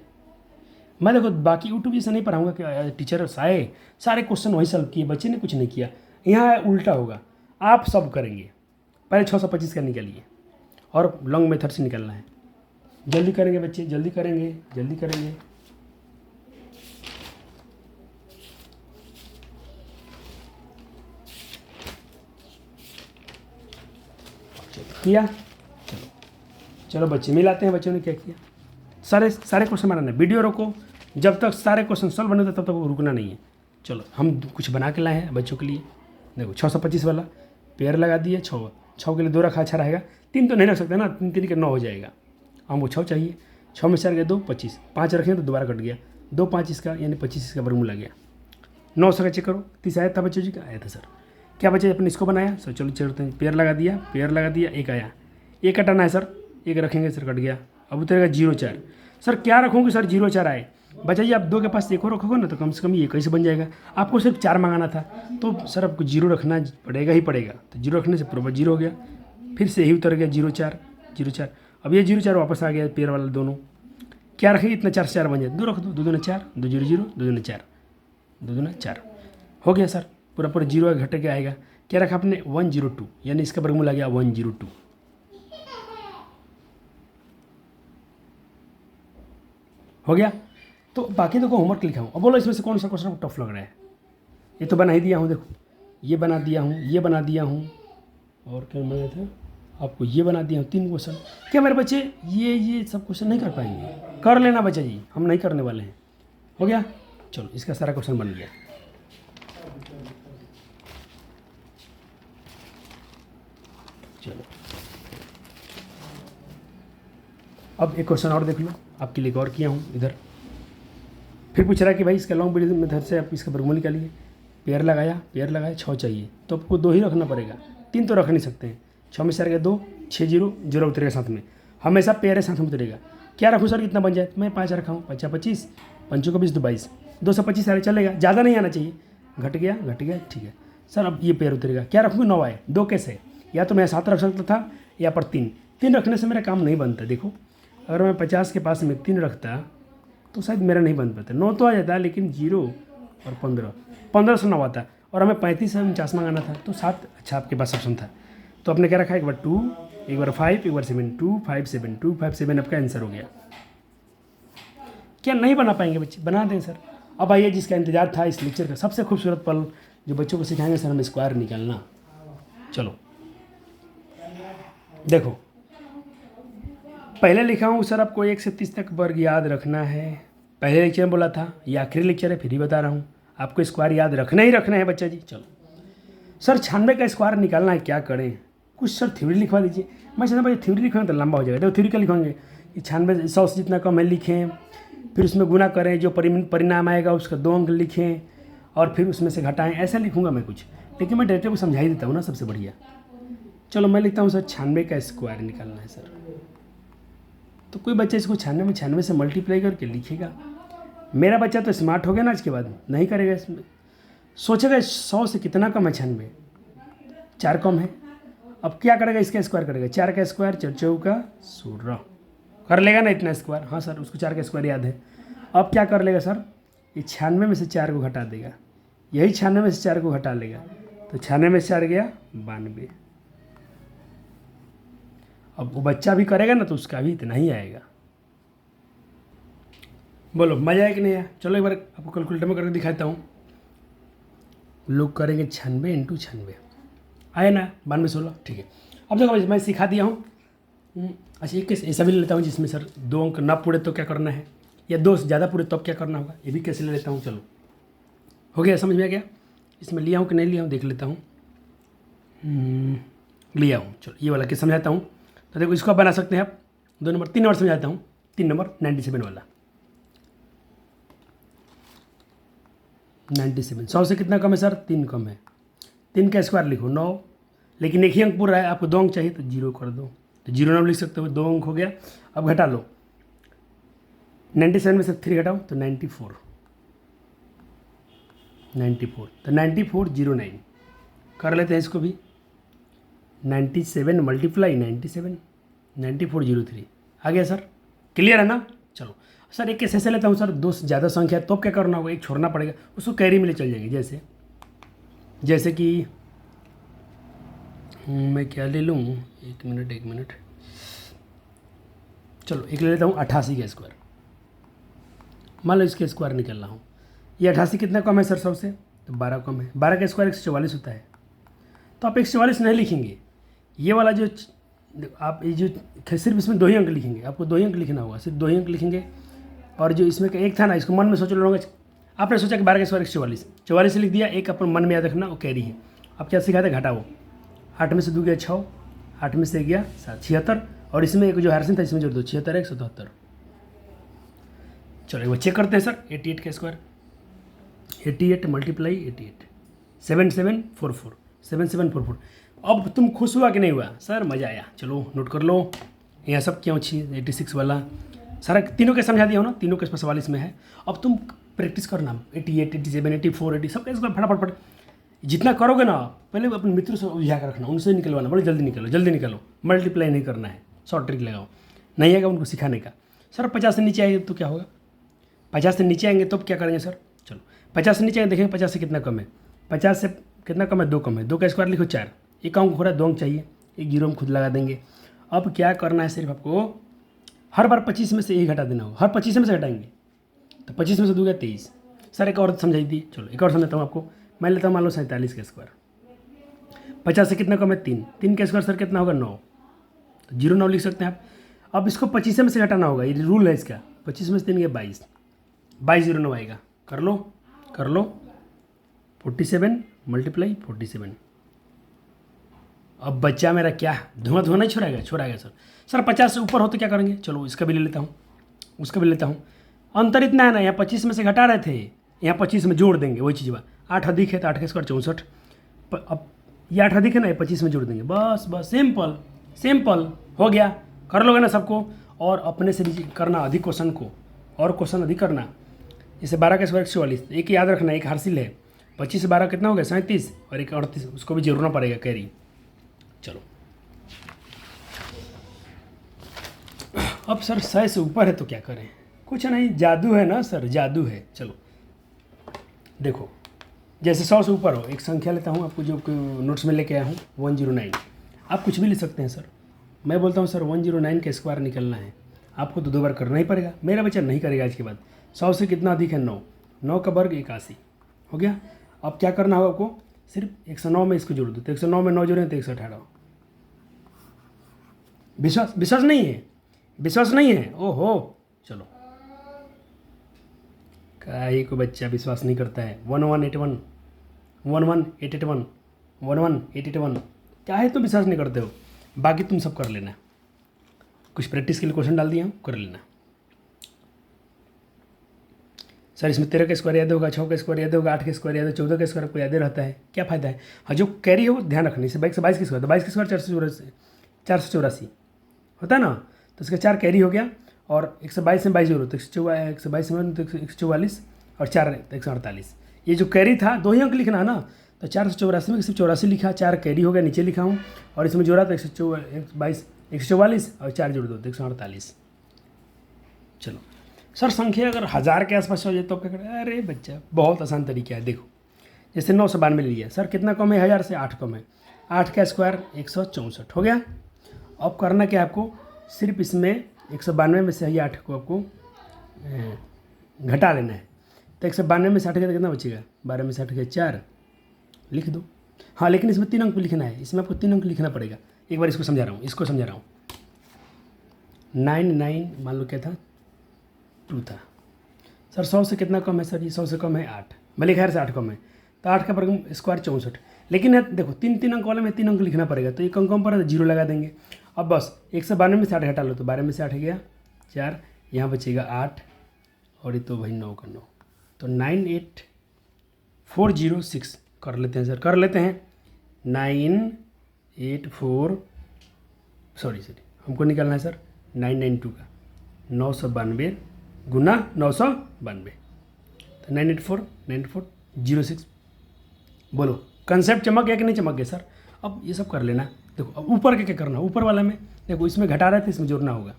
मैं देखो बाकी यूट्यूब से नहीं पढ़ाऊँगा कि टीचर आए सारे क्वेश्चन वही सॉल्व किए, बच्चे ने कुछ नहीं किया। यहाँ उल्टा होगा, आप सब करेंगे, पहले 625 का निकालिए और लॉन्ग मेथड से निकालना है। जल्दी करेंगे बच्चे, जल्दी करेंगे, जल्दी करेंगे। किया? चलो चलो बच्चे मिलाते हैं बच्चों ने क्या किया। सारे क्वेश्चन बनाना है, वीडियो रोको, जब तक सारे क्वेश्चन सॉल्व बने तब तक रुकना नहीं है। चलो हम कुछ बना के लाए हैं बच्चों के लिए। देखो 625 वाला पेयर लगा दिए, 6 के लिए 2 रखा, अच्छा रहेगा। 3 तो नहीं रख सकते ना, 3 के 9 हो जाएगा। हमको 6 चाहिए, 6 में 4 गए 2, 25, 5 रखें तो दोबारा कट गया, 2 5 इसका यानी 25 इसका वर्गमूल आ गया। 9 से चेक करो, 30 आया था बच्चों जी का, आया था सर। क्या बच्चे अपने इसको बनाया सर, चलो चलते हैं। पेयर लगा दिया, पेयर लगा दिया, 1 आया, 1 कटाना है सर, 1 रखेंगे सर, कट गया। अब उतरेगा 0 4। सर क्या रखूँगी सर, 0 4 आए। बच्चा जी आप 2 के पास 1 और रखोगे ना तो कम से कम ये कैसे बन जाएगा। आपको सिर्फ 4 मंगाना था तो सर आपको 0 रखना पड़ेगा ही पड़ेगा। तो 0 रखने से पूरा 0 हो गया, फिर से यही उतर गया 0 4 0 4। अब ये 0 4 वापस आ गया पेयर वाला दोनों। क्या रखेंगे, इतना 4 से 4 बन जाए, 2 रख दो, 2 2 4, 2 0 0, 2 2 4, 2 2 4 हो गया सर। पूरा 0 घट के आएगा। क्या रखा आपने, 102, यानी इसका वर्गमूल आ गया 102। हो गया। तो बाकी देखो होमवर्क लिखा हूँ। अब बोलो इसमें से कौन सा क्वेश्चन आपको टफ लग रहा है। ये तो बना ही दिया हूँ, देखो ये बना दिया हूँ, ये बना दिया हूँ, और क्या बनाया था आपको, ये बना दिया हूँ। 3 क्वेश्चन। क्या मेरे बच्चे ये सब क्वेश्चन नहीं कर पाएंगे? कर लेना बच्चा जी, हम नहीं करने वाले हैं। हो गया, चलो इसका सारा क्वेश्चन बन गया। चलो अब एक क्वेश्चन और देख लो, आपके लिए और किया हूँ इधर। फिर पूछ रहा है कि भाई इसका लॉन्ग पीरियड मेथड से आप इसका वर्गमूल निकालिए। पेयर लगाया, 6 चाहिए तो आपको 2 ही रखना पड़ेगा, 3 तो रख नहीं सकते हैं। 6 में 4 गया 2, 6 0 0 उतरेगा साथ में, हमेशा पेयर है साथ में उतरेगा। क्या रखूँ सर, कितना बन जाए? मैं 5 रखा हूँ, 5 25, 5 को 20 2 22, 225 सारे चलेगा, ज़्यादा नहीं आना चाहिए। घट गया ठीक है सर। अब ये पेयर उतरेगा, क्या रखूँगी? 9 आए, 2 कैसे? या तो मैं 7 रख सकता था या पर 3 रखने से मेरा काम नहीं बनता। देखो अगर मैं 50 के पास में 3 रखता तो शायद मेरा नहीं बन पाता। 9 तो आ जाता है, लेकिन 0 और 15 से 9 आता, और हमें 35 से 49 मंगाना था तो 7 अच्छा आपके पास ऑप्शन था। तो आपने क्या रखा, एक बार 2, एक बार 5, एक बार 7, 2 5 7 2 5 7 आपका आंसर हो गया। क्या नहीं बना पाएंगे बच्चे? बना दें सर। अब आइए जिसका इंतजार था इस लेक्चर का सबसे खूबसूरत पल जो बच्चों को सिखाएंगे सर, हम स्क्वायर निकालना। चलो देखो, पहले लिखा हूँ सर आपको 1 से 30 तक वर्ग याद रखना है। पहले लेक्चर में बोला था, ये आखिरी लेक्चर है, फिर ही बता रहा हूँ आपको स्क्वायर याद रखना ही रखना है बच्चा जी। चलो सर 96 का स्क्वायर निकालना है, क्या करें? कुछ सर थ्योरी लिखवा दीजिए। मैं चाहता भाई थ्योरी लिखवाएं तो लंबा हो जाएगा। देखो थ्योरी का लिखवाएंगे कि 96 100 से जितना कम है लिखें, फिर उसमें गुना करें, जो परिणाम आएगा उसका 2 अंक लिखें, और फिर उसमें से घटाएं। ऐसा लिखूंगा मैं कुछ, लेकिन मैं डायरेक्टर को समझा ही देता हूँ ना, सबसे बढ़िया। चलो मैं लिखता हूँ सर 96 का स्क्वायर निकालना है सर। तो कोई बच्चा इसको 96 से मल्टीप्लाई करके लिखेगा। मेरा बच्चा तो स्मार्ट हो गया ना, इसके बाद नहीं करेगा इसमें, सोचेगा 100 से कितना कम है 96, 4 कम है। अब क्या करेगा, इसका स्क्वायर करेगा, 4 का स्क्वायर 4 चौका 16 कर लेगा ना इतना स्क्वायर। हाँ सर उसको 4 का स्क्वायर याद है। अब क्या कर लेगा सर, ये 96 में से 4 को घटा देगा, यही 96 में से 4 को घटा लेगा, तो 96 में से 4 गया 92। अब वो बच्चा भी करेगा ना तो उसका भी इतना ही आएगा। बोलो मजा आया कि नहीं आया? चलो एक बार आपको कैलकुलेटर में करके दिखाता हूँ। लोग करेंगे 96 × 96, आया ना 92 16, ठीक है। अब देखो मैं सिखा दिया हूँ। अच्छा एक केस ऐसा भी ले लेता हूँ जिसमें सर 2 अंक ना पूरे तो क्या करना है, या 2 से ज़्यादा पूरे तब क्या करना होगा, ये भी कैसे ले लेता हूँ। चलो हो गया, समझ में आ गया? इसमें लिया हूँ कि नहीं लिया हूँ देख लेता हूँ। लिया हूँ, चलो ये वाला केस समझाता हूँ। तो देखो इसको आप बना सकते हैं आप 2 नंबर 3 नंबर समझाता हूँ। 3 नंबर 97 वाला, 97 100 से कितना कम है सर, 3 कम है। 3 का स्क्वायर लिखो 9, लेकिन एक ही अंक पूरा है, आपको 2 अंक चाहिए तो 0 कर दो, तो 0 नाम लिख सकते हो, 2 अंक हो गया। अब घटा लो, 97 में से 3 घटाओ तो 94, तो 9409 कर लेते हैं इसको भी। 97 मल्टीप्लाई 97, 9403 आ गया सर, क्लियर है ना? चलो सर एक केस ऐसे लेता हूँ सर, 2 से ज़्यादा संख्या तो क्या करना होगा, एक छोड़ना पड़ेगा, उसको कैरी में ले चल जाएंगे। जैसे कि मैं क्या ले लूँ, एक मिनट, चलो एक ले लेता हूँ 88 का स्क्वायर। मान लो इसके स्क्वायर निकल रहा हूँ। ये 88 कितना कम है सर 100 से, तो 12 कम है। 12 का स्क्वायर 144 होता है, तो आप 144 नहीं लिखेंगे। ये वाला जो आप ये जो सिर्फ इसमें 2 ही अंक लिखेंगे, आपको 2 ही अंक लिखना होगा, सिर्फ 2 ही अंक लिखेंगे। और जो इसमें का एक था ना, इसको मन में सोच लो, आपने सोचा कि 12 का स्क्वायर 144 लिख दिया। एक अपन मन में याद रखना, वो कैरी है। अब क्या सिखाते हैं, घटाओ। 8 में से 2 गया 6, 8 में से गया 7, 76। और इसमें एक जो हर्सन था इसमें जोड़ दो, 76 1 77। चलो एक बार चेक करते हैं सर। 88 का स्क्वायर 88 मल्टीप्लाई 88 7744 7744। अब तुम खुश हुआ कि नहीं हुआ सर? मज़ा आया। चलो नोट कर लो, यहाँ सब क्यों अच्छी 86 वाला सारा तीनों के समझा दिया हो ना, तीनों के सवाल इसमें है। अब तुम प्रैक्टिस करना 88 87 84 80 सब इसको फटाफट जितना करोगे ना, पहले अपने मित्रों से उलझा कर रखना, उनसे निकलवाना, बड़े जल्दी निकलो। मल्टीप्लाई नहीं करना है, शॉर्ट ट्रिक लगाओ, नहीं आएगा उनको सिखाने का। सर 50 से नीचे आएंगे तो क्या होगा? 50 से नीचे आएंगे तो क्या करेंगे सर? चलो 50 से नीचे आएंगे, देखेंगे 50 से कितना कम है। 50 से कितना कम है? 2 कम है। 2 का स्क्वायर लिखो 4, एक अंक हो रहा है, 2 अंक चाहिए, एक जीरो में खुद लगा देंगे। अब क्या करना है, सिर्फ आपको हर बार 25 में से 1 घटा देना होगा। हर 25 में से घटाएंगे तो 25 में से 2 गया 23। सर एक और समझाई थी, चलो एक और समझाता हूँ आपको। मैं लेता हूँ मान लो 47 का स्क्वायर। 50 से कितना कम है? 3। 3 का स्क्वायर सर कितना होगा? 9। तो 0 9 लिख सकते हैं आप। अब इसको 25 में से घटाना होगा, ये रूल है इसका। 25 में से 3 गया 22, 22 0 9 आएगा। कर लो 47 मल्टीप्लाई 47। अब बच्चा मेरा क्या धुआं नहीं छोड़ाएगा सर 50 से ऊपर हो तो क्या करेंगे? चलो इसका भी ले लेता हूँ, उसका भी लेता हूँ। अंतर इतना है ना, यहाँ 25 में से घटा रहे थे, यहाँ 25 में जोड़ देंगे, वही चीज़। 8 अधिक है तो 8 का स्क्वायर 64। अब ये 8 अधिक है ना, ये 25 में जोड़ देंगे, बस सिंपल हो गया। कर लोगे ना सबको, और अपने से भी करना अधिक क्वेश्चन को, और क्वेश्चन अधिक करना। जैसे 12 का स्क्वायर 144, एक याद रखना, एक हासिल है। 25 से 12 कितना हो गया? 37, और एक 38, उसको भी जोड़ना पड़ेगा कैरी। चलो अब सर 100 से ऊपर है तो क्या करें? कुछ नहीं, जादू है ना सर, जादू है। चलो देखो, जैसे 100 से ऊपर हो, एक संख्या लेता हूँ आपको, जो नोट्स में लेके आया हूँ 109। आप कुछ भी ले सकते हैं सर। मैं बोलता हूँ सर 109 का स्क्वायर निकलना है, आपको तो 2 बार करना ही पड़ेगा। मेरा बच्चा नहीं करेगा आज के बाद। 100 से कितना अधिक है? 9। 9 का वर्ग 81 हो गया। अब क्या करना होगा आपको? सिर्फ 109 में इसको जोड़ दो, तो 109 में 9 जोड़ें तो 118। विश्वास नहीं है? ओहो, चलो काहे को बच्चा विश्वास नहीं करता है। 1181 11881 11881, काहे तो विश्वास नहीं करते हो? बाकी तुम सब कर लेना, कुछ प्रैक्टिस के लिए क्वेश्चन डाल दिया हूँ, कर लेना। सर इसमें 13 का स्क्वायर याद होगा, 6 का स्क्वायर याद होगा, 8 का स्क्वायर याद है, 14 का स्क्वायर आपको याद रहता है, क्या फायदा है? हाँ, जो कैरी हो ध्यान रखने से। 22 का स्क्वायर, तो 22 का स्क्वायर 484 होता है ना, तो इसका 4 कैरी हो गया। और 122 में 22 जोड़ो तो 122 में तो 144, और 4 तो 148। ये जो कैरी था 2 ही अंक लिखना है ना, तो 484 में 184 लिखा, 4 कैरी हो गया, नीचे लिखा हूँ, और इसमें जोड़ा तो 144 और 4 जोड़ दो तो 148। चलो सर संख्या अगर 1000 के आसपास हो जाए तो क्या करें? अरे बच्चा बहुत आसान तरीका है, देखो जैसे 992 ले लिया सर, कितना कम है? 1000 से 8 कम है। 8 का स्क्वायर 164 हो गया। अब करना क्या आपको? सिर्फ इसमें 192 में से ही 8 को आपको घटा लेना है। तो 192 में से 8 गया तो कितना बचेगा? 12 में से 8 गया 4, लिख दो। हाँ, लेकिन इसमें 3 अंक लिखना है, इसमें आपको 3 अंक लिखना पड़ेगा। एक बार इसको समझा रहा हूँ, 9 मान लो क्या था? 2 था। सर 100 से कितना कम है? सर ये 100 से कम है 8, भले खैर से 8 कम है, तो 8 का वर्ग स्क्वायर 64। लेकिन है देखो 3 अंक वाले में 3 अंक लिखना पड़ेगा, तो एक अंक कम पर है तो 0 लगा देंगे। अब बस 192 में से 8 घटा लो, तो 12 में से 8 गया 4, यहाँ बचेगा 8, और ये तो भाई 9 का 9, तो 98406 कर लेते हैं सर, कर लेते हैं 984 सॉरी हमको निकालना है सर 992 का 992 गुना 992, तो 98406। बोलो कंसेप्ट चमक गया कि नहीं चमक गया सर? अब ये सब कर लेना। देखो अब ऊपर क्या करना, ऊपर वाला में देखो इसमें घटा रहे थे, इसमें जोड़ना होगा।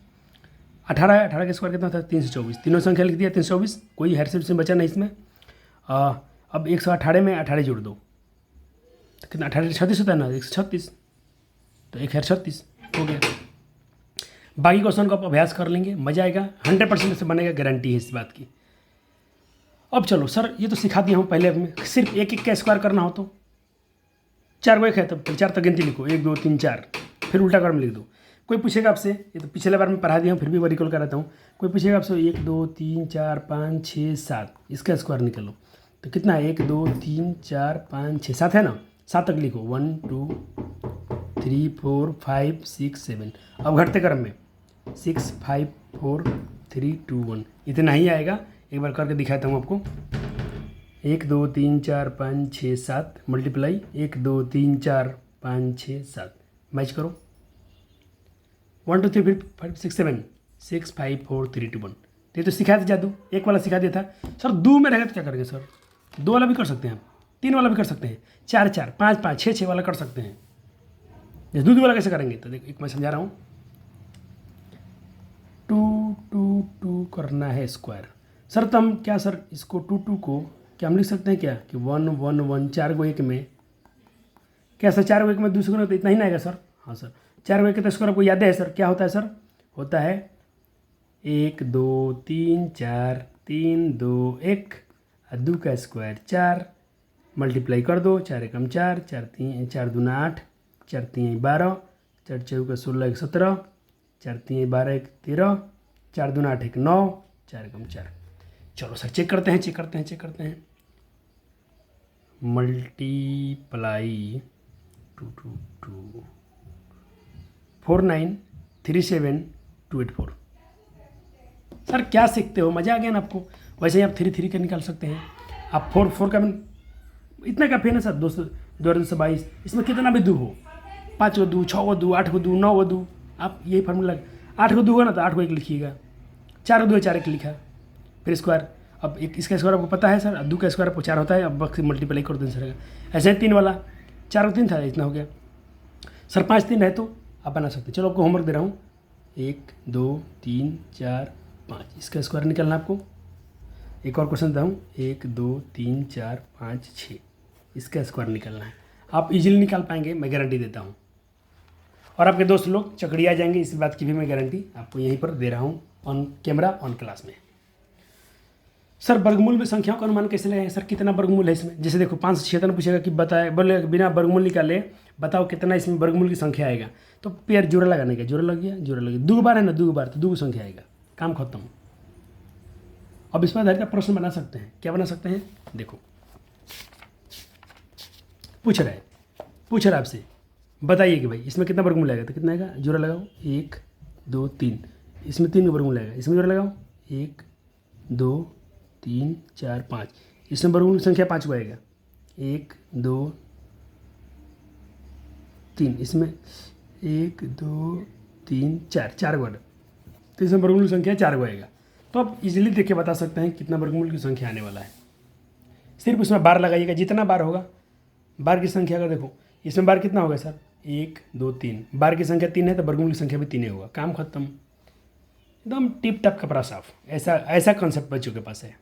18 का स्क्वायर कितना था? 324, तीनों संख्या लिख दिया 324, कोई हेरसेप से बचा नहीं इसमें। अब 118 में 18 जोड़ दो तो कितना? 18 36 होता है ना, 136। तो 1,36 हो गया। बाकी क्वेश्चन को आप अभ्यास कर लेंगे, मजा आएगा, 100% से बनेगा, गारंटी है इस बात की। अब चलो सर, ये तो सिखा दिया हूँ पहले में, सिर्फ एक एक का स्क्वायर करना हो तो 4 को 1 है, तब 4 तक गिनती लिखो, 1 2 3 4, फिर उल्टा क्रम लिख दो। कोई पूछेगा आपसे, ये तो पिछले बार में पढ़ा दिया हूँ, फिर भी वो रिकॉल कराता हूँ। कोई पूछेगा आपसे 1 2 3 4 5 6 7, इसका स्क्वायर निकालो, तो कितना है? 1 2 3 4 5 6 7 है ना, 7 तक लिखो, 1 2 3 4 5 6 7। अब घटते क्रम में 6 5 4 3 2 1, इतना ही आएगा। एक बार करके दिखाता हूँ आपको। 1 2 3 4 5 6 7 मल्टीप्लाई 1 2 3 4 5 6 7, मैच करो। 1 2 3 5 6 7, 6 5 4 3 2 1। ये तो सिखाया था जादू, एक वाला सिखा दिया था। सर 2 में रहेगा तो क्या करेंगे सर? 2 वाला भी कर सकते हैं आप, 3 वाला भी कर सकते हैं, 4 4 5 5 6 6 वाला कर सकते हैं। ये 2 वाला कैसे करेंगे? तो देखो, एक मैं समझा रहा हूँ। 2 2 2 करना है स्क्वायर। सर तो हम क्या सर, इसको 2 2 को क्या हम लिख सकते हैं क्या कि 1 1 1, 4 को 1 में, क्या सर 4 को 1 में दूसरे को, तो इतना ही ना आएगा सर? हाँ सर, 4 को 1 का स्क्वायर आपको याद है सर, क्या होता है सर? होता है 1 2 3 4, 3 2 1, 2 का स्क्वायर 4, मल्टीप्लाई कर दो, 4 एकम 4, 4 3 4 दूना 8, 4 3 12, 4 चौका 16 1 17, 4 3 12 1 13, 4 दूना 8 1 9, 4 एकम 4। चलो सर चेक करते हैं। मल्टीप्लाई 2 2 2 4 9 3 7 2 8 4। सर क्या सीखते हो, मज़ा आ गया ना आपको? वैसे ही आप 3 3 का निकाल सकते हैं। आप 4 4 का इतना का फेन है सर, 222, इसमें कितना भी दो हो, 5 को 2, 6 को 2, 8 को 2, 9 को 2, आप यही फार्मूला, 8 को 2 होगा ना तो 8 को 1 लिखिएगा, 4 को 2 4 1 लिखा, फिर स्क्वायर। अब एक इसका स्क्वायर आपको पता है सर, 2 का स्क्वायर आपको 4 होता है, अब बस मल्टीप्लाई कर दो सर। ऐसे 3 वाला, 4 को 3 था, इतना हो गया सर। 5 3 रहे तो आप बना सकते। चलो आपको होमवर्क दे रहा हूँ, 1 2 3 4 5, इसका स्क्वायर निकालना आपको। एक और क्वेश्चन देता हूँ, 1 2 3 4 5 6, इसका स्क्वायर निकालना है। आप इजीली निकाल पाएंगे, मैं गारंटी देता हूँ। और आपके दोस्त लोग चकड़िया जाएंगे, इस बात की भी मैं गारंटी आपको यहीं पर दे रहा हूँ, ऑन कैमरा, ऑन क्लास में। सर वर्गमूल में संख्याओं का अनुमान कैसे लगाएं? सर कितना वर्गमूल है इसमें? जैसे देखो 576 पूछेगा कि बताए, बोले बिना वर्गमूल निकाले बताओ कितना इसमें वर्गमूल की संख्या आएगा, तो पेयर जोड़ा लगाने का, जोड़ा लग गया, 2 बार है ना, 2 बार तो 2 संख्या आएगा, काम खत्म। अब इस पर आधारित आप प्रश्न बना सकते हैं। क्या बना सकते हैं? देखो पूछ रहा है आपसे, बताइए कि भाई इसमें कितना वर्गमूल आएगा, तो कितना आएगा? जोड़ा लगाओ, 1 2 3, इसमें 3 का वर्गमूल आएगा, इसमें जोड़ा लगाओ, 1 2 3 4 5, इसमें वर्गमूल की संख्या 5 को आएगा, 1 2 3, इसमें 1 2 3 4 वर्ड, तो इसमें वर्गमूल की संख्या 4 को आएगा। तो आप इजीली देख के बता सकते हैं कितना वर्गमूल की संख्या आने वाला है। सिर्फ उसमें बार लगाइएगा, जितना बार होगा, बार की संख्या का देखो, इसमें बार कितना होगा सर? 1 2 3, बार की संख्या 3 है तो वर्गमूल की संख्या भी 3 होगा, काम खत्म, एकदम टिप टप कपड़ा साफ। ऐसा कॉन्सेप्ट बच्चों के पास है।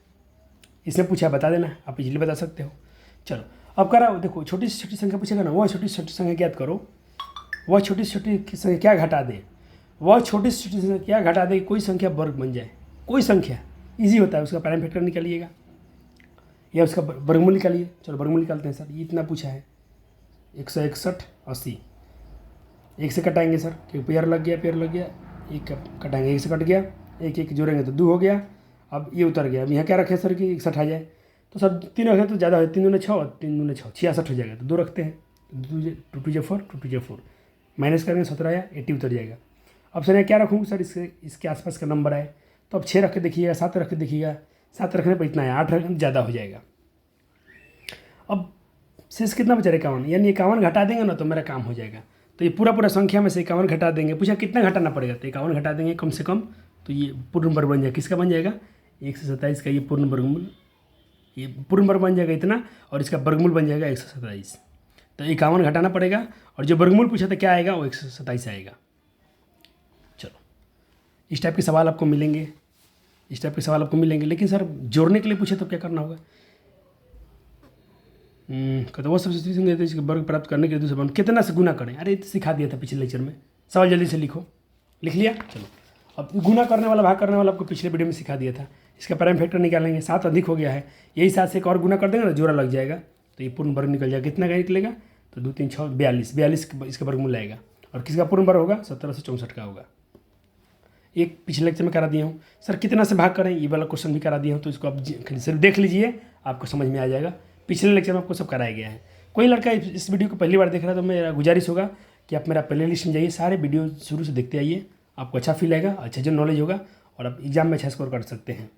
इसमें पूछा बता देना, आप इजीली बता सकते हो। चलो अब करा, देखो छोटी से छोटी संख्या पूछेगा ना, वह छोटी से छोटी संख्या याद करो, वह छोटी से छोटी संख्या क्या घटा दे, वह छोटी से छोटी संख्या क्या घटा दे, कोई संख्या वर्ग बन जाए, कोई संख्या ईजी होता है, उसका प्राइम फैक्टर निकालिएगा या उसका वर्गमूल निकालिए। चलो वर्गमूल निकालते हैं सर, ये इतना पूछा है, 161 80, 1 से कटाएंगे सर, क्योंकि पेयर लग गया, 1 कटाएंगे, 1 से कट गया, 1 1 जोड़ेंगे तो 2 हो गया। अब ये उतर गया, अब यहाँ क्या रखें सर कि 61 आ जाए, तो सर 3 रखें तो ज़्यादा हो, 3 दूने 6 और 3 दूने 6, 66 हो जाएगा, तो 2 रखते हैं, 2 2 4, 2 2 4, माइनस करेंगे 17 आया, 80 उतर जाएगा। अब सर क्या रखूँ सर, इसके आसपास का नंबर आए, तो अब 6 रख के देखिएगा, 7 रख के देखिएगा, 7 रखने पर इतना है, 8 रखने ज़्यादा हो जाएगा। अब शेष कितना बचा? 51, यानी 51 घटा देंगे ना तो मेरा काम हो जाएगा। तो ये पूरा संख्या में से 51 घटा देंगे। पूछा कितना घटाना पड़ेगा, तो 51 घटा देंगे कम से कम, तो ये पूर्ण वर्ग बन जाएगा। किसका बन जाएगा? 127 का ये पूर्ण वर्गमूल, ये पूर्ण वर्ग बन जाएगा इतना, और इसका वर्गमूल बन जाएगा 127। तो 51 घटाना पड़ेगा, और जो वर्गमूल पूछा था क्या आएगा, वो 127 आएगा। चलो इस टाइप के सवाल आपको मिलेंगे, लेकिन सर जोड़ने के लिए पूछे तो क्या करना होगा? कहते वो सब्स्टिट्यूशन देते हैं वर्ग प्राप्त करने के लिए दूसरे वर्ग कितना से गुना करें। अरे सिखा दिया था पिछले लेक्चर में, सवाल जल्दी से लिखो। लिख लिया? चलो अब गुना करने वाला भाग करने वाला आपको पिछले वीडियो में सिखा दिया था। इसका प्राइम फैक्टर निकालेंगे, 7 अधिक हो गया है, यही 7 से एक और गुना कर देंगे ना, जोड़ा लग जाएगा तो ये पूर्ण वर्ग निकल जाएगा। कितना का निकलेगा? तो 2 3 6 42 इसका वर्गमूल आएगा। और किसका पूर्ण वर्ग होगा? 1764 का होगा। एक पिछले लेक्चर में करा दिया हूँ। सर कितना से भाग करें, ये वाला क्वेश्चन भी करा दिया हूँ, तो इसको आप सिर्फ देख लीजिए, आपको समझ में आ जाएगा। पिछले लेक्चर में आपको सब कराया गया है। कोई लड़का इस वीडियो को पहली बार देख रहा है तो मेरा गुजारिश होगा कि आप मेरा प्ले लिस्ट में जाइए, सारे वीडियो शुरू से देखते आइए, आपको अच्छा फील आएगा, अच्छा जो नॉलेज होगा और आप एग्जाम में अच्छा स्कोर कर सकते हैं।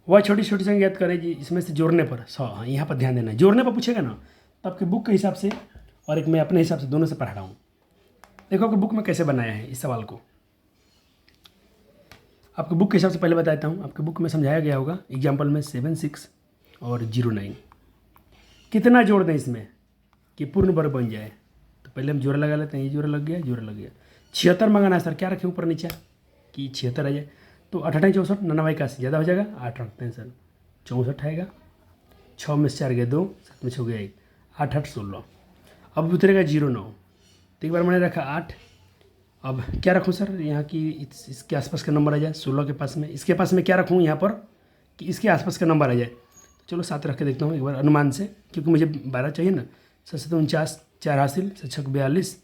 वह छोटी छोटी संख्या याद करें जी, इसमें से जोड़ने पर हाँ यहाँ पर ध्यान देना है, जोड़ने पर पूछेगा ना तो आपके बुक के हिसाब से और एक मैं अपने हिसाब से दोनों से पढ़ा रहा हूँ। देखो कि बुक में कैसे बनाया है इस सवाल को। आपके बुक के हिसाब से पहले बता देता हूँ। आपके बुक में समझाया गया होगा एग्जाम्पल में 7 6 और 0 9 कितना जोड़ दें इसमें कि पूर्ण वर्ग बन जाए। तो पहले हम जोड़ा लगा लेते हैं, ये जोड़ा लग गया, जोड़ा लग गया। 76 मंगाना है सर, क्या रखें ऊपर नीचे कि 76 आ जाए। तो 8 8 64 99 का ज़्यादा हो जाएगा, 8 रखते हैं सर, 64 आएगा। 6 में से 4 गए 2, 7 में 6 गया 1, 8 8 16। अब उतरेगा 0 9, तो एक बार मैंने रखा 8। अब क्या रखूँ सर यहाँ की इसके आसपास का नंबर आ जाए 16 के पास में। इसके पास में क्या रखूँ यहाँ पर कि इसके आसपास का नंबर आ जाए। तो चलो 7 रख के देखता हूँ एक बार अनुमान से, क्योंकि मुझे 12 चाहिए ना। 7 49 4 हासिल, 7 6 42,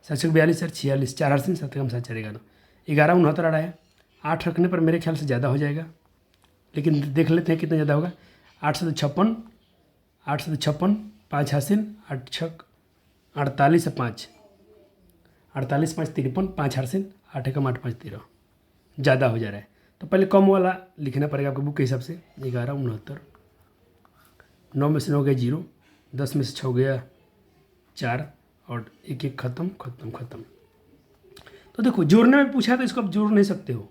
7 6 42 सर 46, 4 हासिल, 7 कम 7 4 11 11 69 आ रहा है। 8 रखने पर मेरे ख्याल से ज़्यादा हो जाएगा, लेकिन देख लेते हैं कितना ज़्यादा होगा। 8 से 56, 8 से 56, 5 हासिल, 8 6 48 से 5, 48 5 53, 5 हासिल, 8 कम 8 5 13, ज़्यादा हो जा रहा है। तो पहले कम वाला लिखना पड़ेगा आपको बुक के हिसाब से। 11 69, 9 में से 9 गया 0, 10 में से 6 गया 4 और 1 1 खत्म खत्म खत्म। तो देखो जोड़ने में पूछा तो इसको आप जोड़ नहीं सकते हो,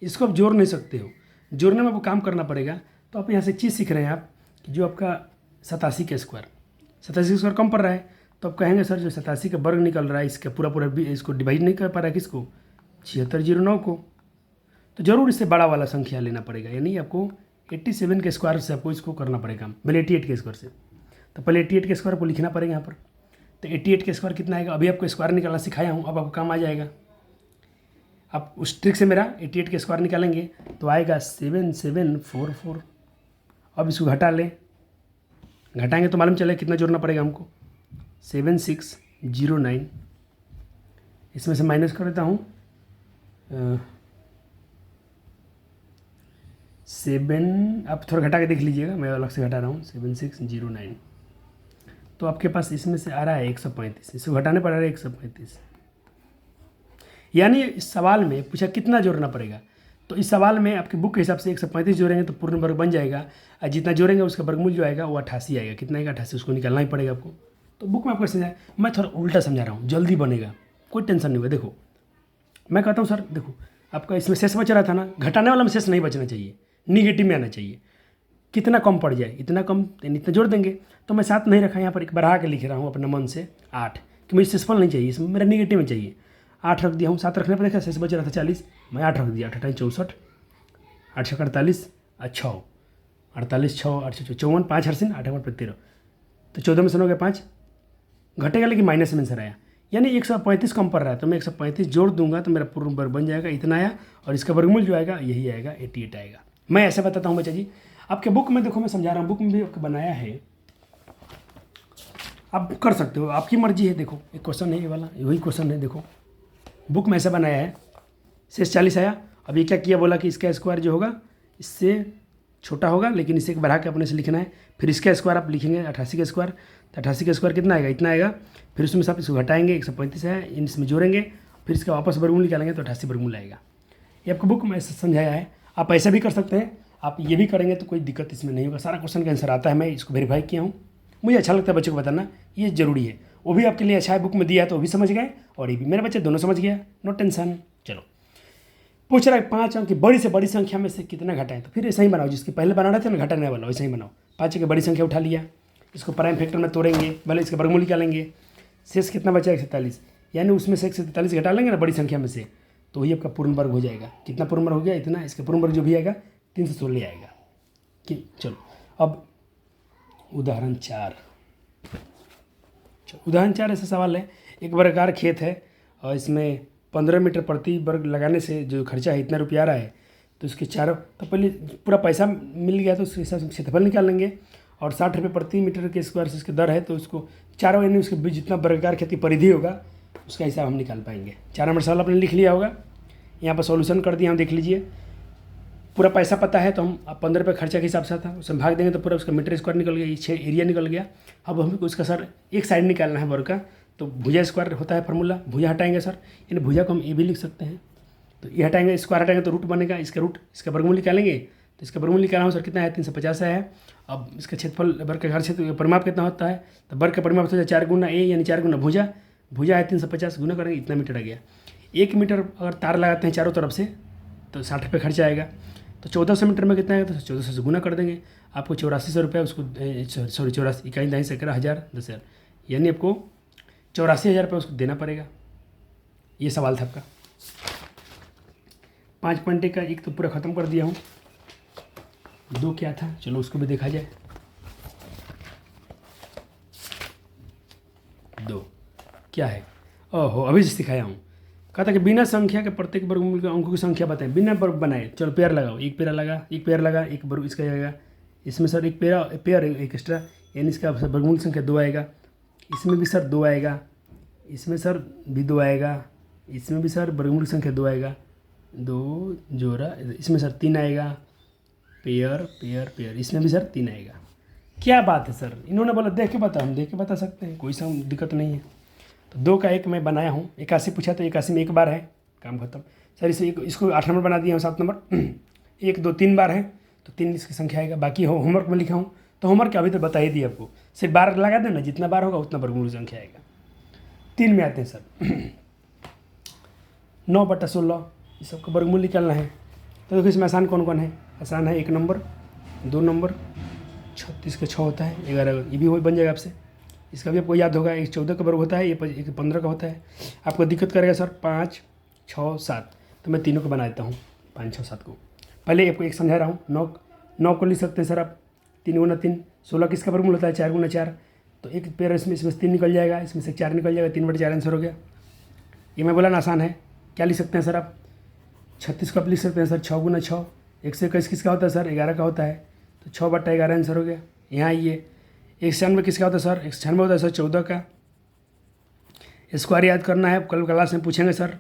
इसको आप जोड़ नहीं सकते हो। जोड़ने में आपको काम करना पड़ेगा। तो आप यहाँ से चीज़ सीख रहे हैं आप कि जो आपका 87 का स्क्वायर कम पड़ रहा है, तो आप कहेंगे सर जो 87 का वर्ग निकल रहा है इसका पूरा इसको डिवाइड नहीं कर पा रहा है किसको, 7609 को, तो ज़रूर इससे बड़ा वाला संख्या लेना पड़ेगा। यानी आपको 87 के स्क्वायर से आपको इसको करना पड़ेगा, पहले 88 के स्क्वायर से। तो पहले 88 के स्क्वायर को लिखना पड़ेगा यहाँ पर। तो 88 के स्क्वायर कितना आएगा, अभी आपको स्क्वायर निकालना सिखाया हूँ, अब आपको काम आ जाएगा। आप उस ट्रिक से मेरा 88 के स्क्वायर निकालेंगे तो आएगा 7744। अब इसको घटा लें, घटाएंगे तो मालूम चले कितना जोड़ना पड़ेगा हमको, 7609। इसमें से माइनस कर देता हूँ 7, आप थोड़ा घटा के देख लीजिएगा, मैं अलग से घटा रहा हूँ 7609। तो आपके पास इसमें से आ रहा है 135, इसको घटाने पर आ रहा है 135। यानी इस सवाल में पूछा कितना जोड़ना पड़ेगा, तो इस सवाल में आपके बुक के हिसाब से 135 जोड़ेंगे तो पूर्ण वर्ग बन जाएगा, और जितना जोड़ेंगे उसका वर्गमूल जो आएगा वो 88 आएगा। कितना आएगा 88, उसको निकालना ही पड़ेगा आपको। तो बुक में आपको समझाया, मैं थोड़ा उल्टा समझा रहा हूँ, जल्दी बनेगा, कोई टेंशन नहीं होगा। देखो मैं कहता हूँ सर देखो आपका इसमें शेष बच रहा था ना, घटाने वाला में शेष नहीं बचना चाहिए, निगेटिव में आना चाहिए। कितना कम पड़ जाए, इतना कम इतना जोड़ देंगे। तो मैं 7 नहीं रखा यहाँ पर, एक बढ़ा के लिख रहा हूँ अपने मन से 8, कि मुझे शेषफल नहीं चाहिए, इसमें मेरा निगेटिव में चाहिए। 8 रख दिया हूँ, 7 रखने पर देखा शेष बच रहा था 40, मैं 8 रख दिया। 8 8 64, 8 6 48, 6 48 6 8 6 54, 5 हर्सिन 8 8 13, तो 14 में से 9 गया 5, घटेगा लेकिन माइनस में आंसर आया। यानी 135 कम पड़ रहा है, तो मैं 135 जोड़ दूंगा तो मेरा पूर्ण वर्ग बन जाएगा, इतना आया। और इसका वर्गमूल जो आएगा यही आएगा, 88 आएगा। मैं ऐसे बताता हूँ बच्चा जी, आपके बुक में देखो मैं समझा रहा हूँ, बुक में भी आपको बनाया है, आप कर सकते हो, आपकी मर्जी है। देखो एक क्वेश्चन है ये वाला, वही क्वेश्चन है, देखो बुक में ऐसा बनाया है। शेष 40 आया, अब ये क्या किया, बोला कि इसका स्क्वायर जो होगा इससे छोटा होगा, लेकिन इसे बढ़ा के अपने से लिखना है। फिर इसका स्क्वायर आप लिखेंगे 88 का स्क्वायर, तो 88 का स्क्वायर कितना आएगा, इतना आएगा। फिर उसमें से आप इसको घटाएंगे, 135 है, इसमें जोड़ेंगे, फिर इसका वापस वर्गमूल निकालेंगे तो 88 वर्गमूल आएगा। ये आपको बुक में ऐसा समझाया है। आप ऐसा भी कर सकते हैं, आप ये भी करेंगे तो कोई दिक्कत इसमें नहीं होगा। सारा क्वेश्चन का आंसर आता है, मैं इसको वेरीफाई किया हूँ, मुझे अच्छा लगता है बच्चों को बताना, ये ज़रूरी है। वो भी आपके लिए अच्छा है, बुक में दिया है तो वो भी समझ गए और ये भी मेरे बच्चे दोनों समझ गया, नो टेंशन। चलो पूछ रहा है 5 अंक की बड़ी से बड़ी संख्या में से कितना घटाएं, तो फिर ऐसा ही बनाओ, जिसके पहले बनाना था ना घटाने वाला, वैसा ही बनाओ। 5 की बड़ी संख्या उठा लिया, इसको प्राइम फैक्टर में तोड़ेंगे, भले इसका वर्गमूल निकालेंगे, शेष कितना बचा 143, यानी उसमें से 143 घटा लेंगे ना बड़ी संख्या में से, तो वही आपका पूर्ण वर्ग हो जाएगा। कितना पूर्ण वर्ग हो गया, इतना। इसका पूर्ण वर्ग जो भी आएगा 316 आएगा। कि चलो अब उदाहरण 4। उदाहरण 4 ऐसा सवाल है, एक वर्गाकार खेत है और इसमें 15 मीटर प्रति वर्ग लगाने से जो खर्चा है इतना रुपया आ रहा है, तो इसके चारों, तो पहले पूरा पैसा मिल गया तो उसके हिसाब से क्षेत्रफल निकाल लेंगे और 60 रुपये प्रति मीटर के स्क्वायर से इसकी दर है, तो उसको चारों यानी उसके बीच जितना वर्गाकार खेत की परिधि होगा उसका हिसाब हम निकाल पाएंगे। 4 नंबर सवाल आपने लिख लिया होगा, यहाँ पर सॉल्यूशन कर दिया हम, देख लीजिए। पूरा पैसा पता है तो हम अब 15 रुपये खर्चा के हिसाब से था, उसमें भाग देंगे तो पूरा उसका मीटर स्क्वायर निकल गया, 6 एरिया निकल गया। अब हमें उसका सर एक साइड निकालना है वर्ग का, तो भुजा स्क्वायर होता है फार्मूला, भुजा हटाएंगे सर, यानी भुजा को हम ए भी लिख सकते हैं। तो ये हटाएंगे, स्क्वायर हटाएंगे तो रूट बनेगा, इसका रूट, इसका वर्गमूल निकालेंगे तो इसका वर्गमूल निकालना हो सर कितना है, 350 है। अब इसका क्षेत्रफल वर्ग का घर क्षेत्र परिमाप कितना होता है, तो वर्ग का परिमाप होता है 4 गुना ए यानी 4 गुना भुजा, भुजा है 350 गुना करेंगे इतना मीटर आ गया। 1 मीटर अगर तार लगाते हैं चारों तरफ से तो 60 रुपये खर्चा आएगा। तो 1400 मीटर में कितना आएगा, तो 1400 से गुना कर देंगे, आपको 8400 रुपये उसको, सॉरी 84 इकाई दाई से करा 1000 10,000, यानी आपको 84,000 रुपये उसको देना पड़ेगा। ये सवाल था आपका 5 पॉइंट का, एक तो पूरा ख़त्म कर दिया हूँ। 2 क्या था, चलो उसको भी देखा जाए। 2 क्या है, ओहो अभी से सिखाया हूँ। कहा था कि बिना संख्या के प्रत्येक वर्गमूल के अंकों की संख्या बताएं, बिना वर्ग बनाए। चलो पेयर लगाओ, एक पेयर लगा, एक वर्ग इसका जाएगा, इसमें सर एक पेयर एक एक्स्ट्रा, यानी इसका वर्गमूल संख्या 2 आएगा। इसमें भी सर 2 आएगा, इसमें सर भी 2 आएगा, इसमें भी सर वर्गमूल संख्या 2 आएगा, 2 जोड़ा, इसमें सर 3 आएगा, पेयर, इसमें भी सर 3 आएगा। क्या बात है सर, इन्होंने बोला देख के बता, हम देख के बता सकते हैं, कोई सा दिक्कत नहीं है। तो 2 का 1 मैं बनाया हूँ, 81 पूछा तो 81 में 1 बार है, काम खत्म सर। इसको 8 नंबर बना दिया हूँ, 7 नंबर 1 2 3 बार है तो 3 इसकी संख्या आएगा। बाकी होमवर्क में लिखा हूँ, तो होमवर्क अभी तो बता ही दिया आपको, सिर्फ बार लगा देना, जितना बार होगा उतना वर्गमूल संख्या आएगा। 3 में आते हैं सर 9/16, इस सबका वर्गमूल निकालना है। तो देखो इसमें आसान कौन कौन है, आसान है 1 नंबर, 2 नंबर, 36 का 6 होता है, 11 ये भी वही बन जाएगा आपसे। इसका भी आपको याद होगा, एक 14 का वर्ग होता है, एक 15 का होता है। आपको दिक्कत करेगा सर 5 6 7, तो मैं तीनों को बना देता हूँ, 5 6 7 को। पहले आपको एक समझा रहा हूँ, 9 को लिख सकते हैं सर आप, 3 गुना 3, 16 किसका वर्गमूल होता है, 4 गुना 4, तो एक पेयर इसमें से 3 निकल जाएगा, इसमें से 4 निकल जाएगा, 3/4 आंसर हो गया। ये मैं बोला ना आसान है। क्या लिख सकते हैं सर आप, 36 को आप लिख सकते हैं सर 6 गुना 6, 121 किसका होता है सर, 11 का होता है, तो 6/11 आंसर हो गया। यहाँ आइए 196 किसका होता है सर, 196 होता है सर 14 का। स्क्वायर याद करना है, कल क्लास में पूछेंगे सर,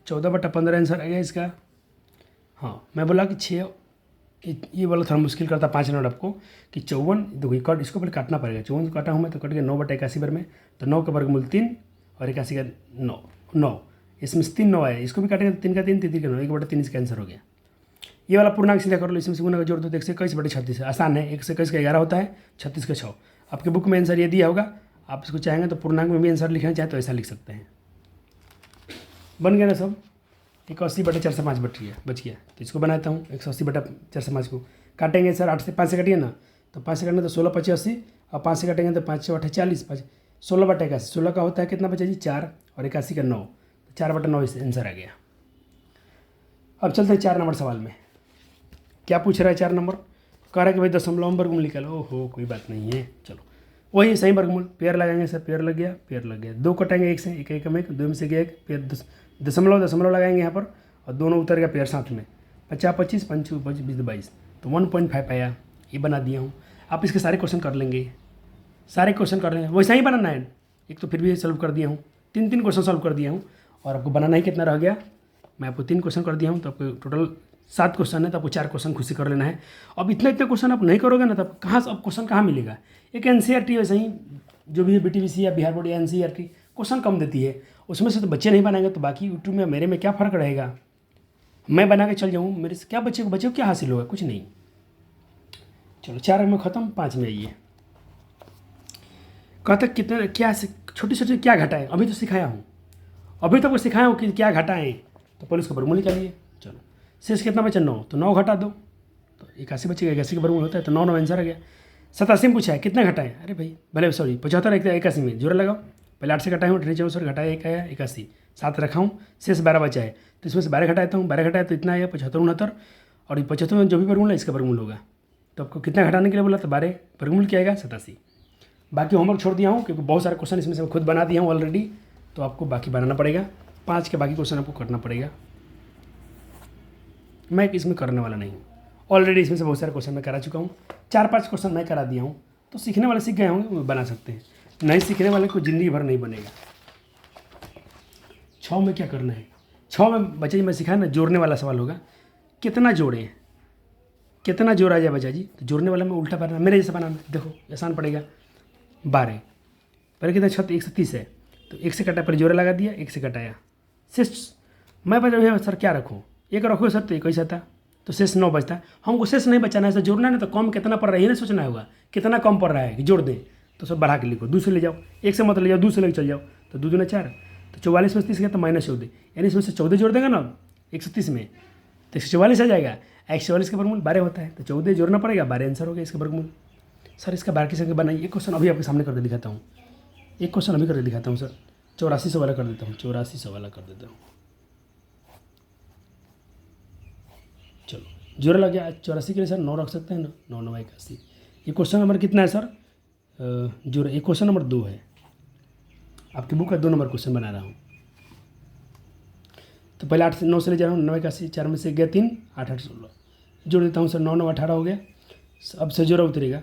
14/15 आंसर आ गया इसका। हाँ मैं बोला कि 6, ये वाला थोड़ा मुश्किल करता 5 नंबर आपको, कि 54, देखो कट, इसको पहले काटना पड़ेगा, 54 काटा हूँ मैं तो कट गया 9/81 बार में, तो 9 का वर्गमूल 3 और 81 का 9, इसमें से 3 9 आया, इसको भी काटेंगे तो 3 का 3 3 का 9, 1/3 इसका आंसर हो गया। ये वाला पूर्णांक सीधा कर लो, इसमें से गुना का जोड़ दो, 121/36 आसान है, 121 का 11 होता है, 36 का 6। आपके बुक में आंसर ये दिया होगा, आप इसको चाहेंगे तो पूर्णांक में भी आंसर लिखना चाहे तो ऐसा लिख सकते हैं। बन गया ना सब, 81/405 बच गया, तो इसको बनाता हूँ 180/405 को। काटेंगे सर 8 से 5 से काटिए ना, तो 5 से काटेंगे तो 16 5 80, और 5 से काटेंगे तो 5 6 8 40, 16/81, 16 का होता है कितना बचा जी 4, और 81 का 9, तो 4/9 इस आंसर आ गया। अब चलते हैं 4 नंबर सवाल में। क्या पूछ रहा है 4 नंबर, कह रहा है कि भाई दशमलव में वर्गमूल निकालो। ओहो कोई बात नहीं है, चलो वही सही वर्गमूल, पेयर लगाएंगे सर, पेयर लग गया, 2 कटेंगे 1 से, 1 1 में 2 में से गया 1, पेयर दशमलव लगाएंगे यहाँ पर, और दोनों उतर गया पेयर साथ में, 50 25 5 20 22, तो 1.5 आया, ये बना दिया हूँ। आप इसके सारे क्वेश्चन कर लेंगे, वैसा ही बनाना है। एक तो फिर भी सॉल्व कर दिया हूँ, 3 क्वेश्चन सॉल्व कर दिया हूँ, और आपको बनाना ही कितना रह गया, मैं आपको 3 क्वेश्चन कर दिया हूँ, तो आपको टोटल 7 क्वेश्चन है, तो आपको 4 क्वेश्चन खुद से कर लेना है। अब इतना क्वेश्चन आप नहीं करोगे ना, तब कहाँ से अब क्वेश्चन कहाँ मिलेगा। एक एनसीईआरटी वैसे ही जो भी है, बीटीवीसी या बिहार बोर्ड या एनसीईआरटी क्वेश्चन कम देती है, उसमें से तो बच्चे नहीं बनाएंगे, तो बाकी यूट्यूब में मेरे में क्या फ़र्क रहेगा। मैं बना के चल जाऊँ, मेरे से क्या बच्चे को क्या हासिल होगा, कुछ नहीं। चलो 4 में ख़त्म, 5 में आइए। कहते कितने क्या छोटी क्या घटाएं, अभी तो सिखाया हूँ, अभी तक वो सिखाया हूँ कि क्या घटाएं, तो पहले उसका वर्गमूल निकालिए। चलो शेष कितना बचा 9, तो 9 घटा दो, तो 81 बचेगा, 81 का वर्गमूल होता है, तो 9 आंसर आ गया। 87 में पूछा है कितना घटाएं, अरे भाई भले सॉरी 75 81 में जोड़ा लगाओ, पहले 8 से घटाए हूँ, नीचे सर घटाया 1 आया 81, 7 रखा हूँ, शेष 12 बचा है, तो इसमें से 12 घटाता हूँ, 12 घटाया तो इतना आया 75 69, और 75 में जो भी वर्गमूल है इसका वर्गमूल होगा, तो आपको कितना घटाने के लिए बोला था 12, वर्गमूल क्या आएगा 87। बाकी होमवर्क छोड़ दिया हूँ क्योंकि बहुत सारे क्वेश्चन इसमें से मैं खुद बना दिया हूँ ऑलरेडी, तो आपको बाकी बनाना पड़ेगा। 5 के बाकी क्वेश्चन आपको करना पड़ेगा, मैं इसमें करने वाला नहीं हूँ। ऑलरेडी इसमें से बहुत सारे क्वेश्चन मैं करा चुका हूँ, 4-5 क्वेश्चन मैं करा दिया हूँ, तो सीखने वाले सीख गए होंगे, वो बना सकते हैं। नहीं सीखने वाले को ज़िंदगी भर नहीं बनेगा। 6 में क्या करना है, 6 में बच्चा जी मैं सिखाया ना, जोड़ने वाला सवाल होगा, कितना जोड़ें, कितना जोड़ा जाए बच्चा जी, तो जोड़ने वाला में उल्टा बनाना, मेरे जैसा बनाना, देखो आसान पड़ेगा। 12 पहले कितना 6 तो 130 है, तो 1 से कटा, पहले जोड़ा लगा दिया, 1 से कटाया, शेष मैं बचा सर क्या रखूँ, 1 रखो सर तो 1 ही आता, तो शेष 9 बचता है। हमको शेष नहीं बचाना है, सर जोड़ना है ना, तो कम कितना पड़ रहा है ये नहीं सोचना होगा, कितना कम पड़ रहा है कि जोड़ दें, तो सब बढ़ा के लिखो, 2 से ले जाओ, 1 से मत ले जाओ, 2 से लेकर चल जाओ, तो 2 दूना 4, तो 44 में 30 गया तो -14, यानी इसमें से 14 जोड़ देंगे ना 130 में, तो 144 आ जाएगा। 144 का वर्गमूल 12 होता है, तो 14 जोड़ना पड़ेगा, 12 आंसर हो गया इसका वर्गमूल। सर इसका बाकी संख्या बनाइए, एक क्वेश्चन अभी आपके सामने करके दिखाता हूँ, एक क्वेश्चन अभी करके दिखाता हूँ सर, 8400 वाला कर देता हूँ, 8400 वाला कर देता हूँ। चलो जोड़ा लग गया, 84 के लिए सर 9 रख सकते हैं ना, 9 9 81। ये क्वेश्चन नंबर कितना है सर, जोड़ा, ये क्वेश्चन नंबर 2 है, आपकी बुक का 2 नंबर क्वेश्चन बना रहा हूँ। तो पहले 8 से 9 से ले जा रहा हूँ, 9 81, 4 में से गया 3, 8 8 16, जोड़ देता हूँ सर, 9 9 18 हो गया। अब से जोड़ा उतरेगा,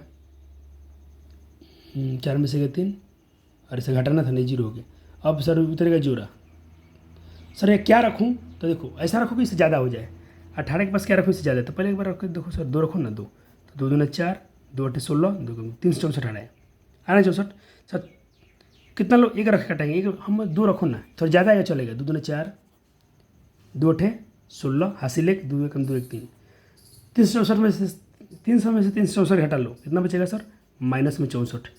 4 में से गया 3, और इसे घटाना था नहीं, 0 हो गया। अब सर उतरेगा जोड़ा, सर ये क्या रखूँ, तो देखो ऐसा रखो कि इससे ज़्यादा हो जाए, 18 के पास क्या रखूँ इससे ज़्यादा, तो पहले एक बार रखो, देखो सर 2 रखो ना, 2, तो 2 दूना 4, 2 8 16, 2 3 64 आना है, आना 64। सर कितना लोग 1 रख काटेंगे, 1 हम 2 रखो ना, थोड़ा ज़्यादा आएगा चलेगा, 2 दूना 4, 2 8 16, हासिल 1, 2 1 2 1 3, 364 में से 300 में से 364 घटा लो, कितना बचेगा सर, माइनस में 64,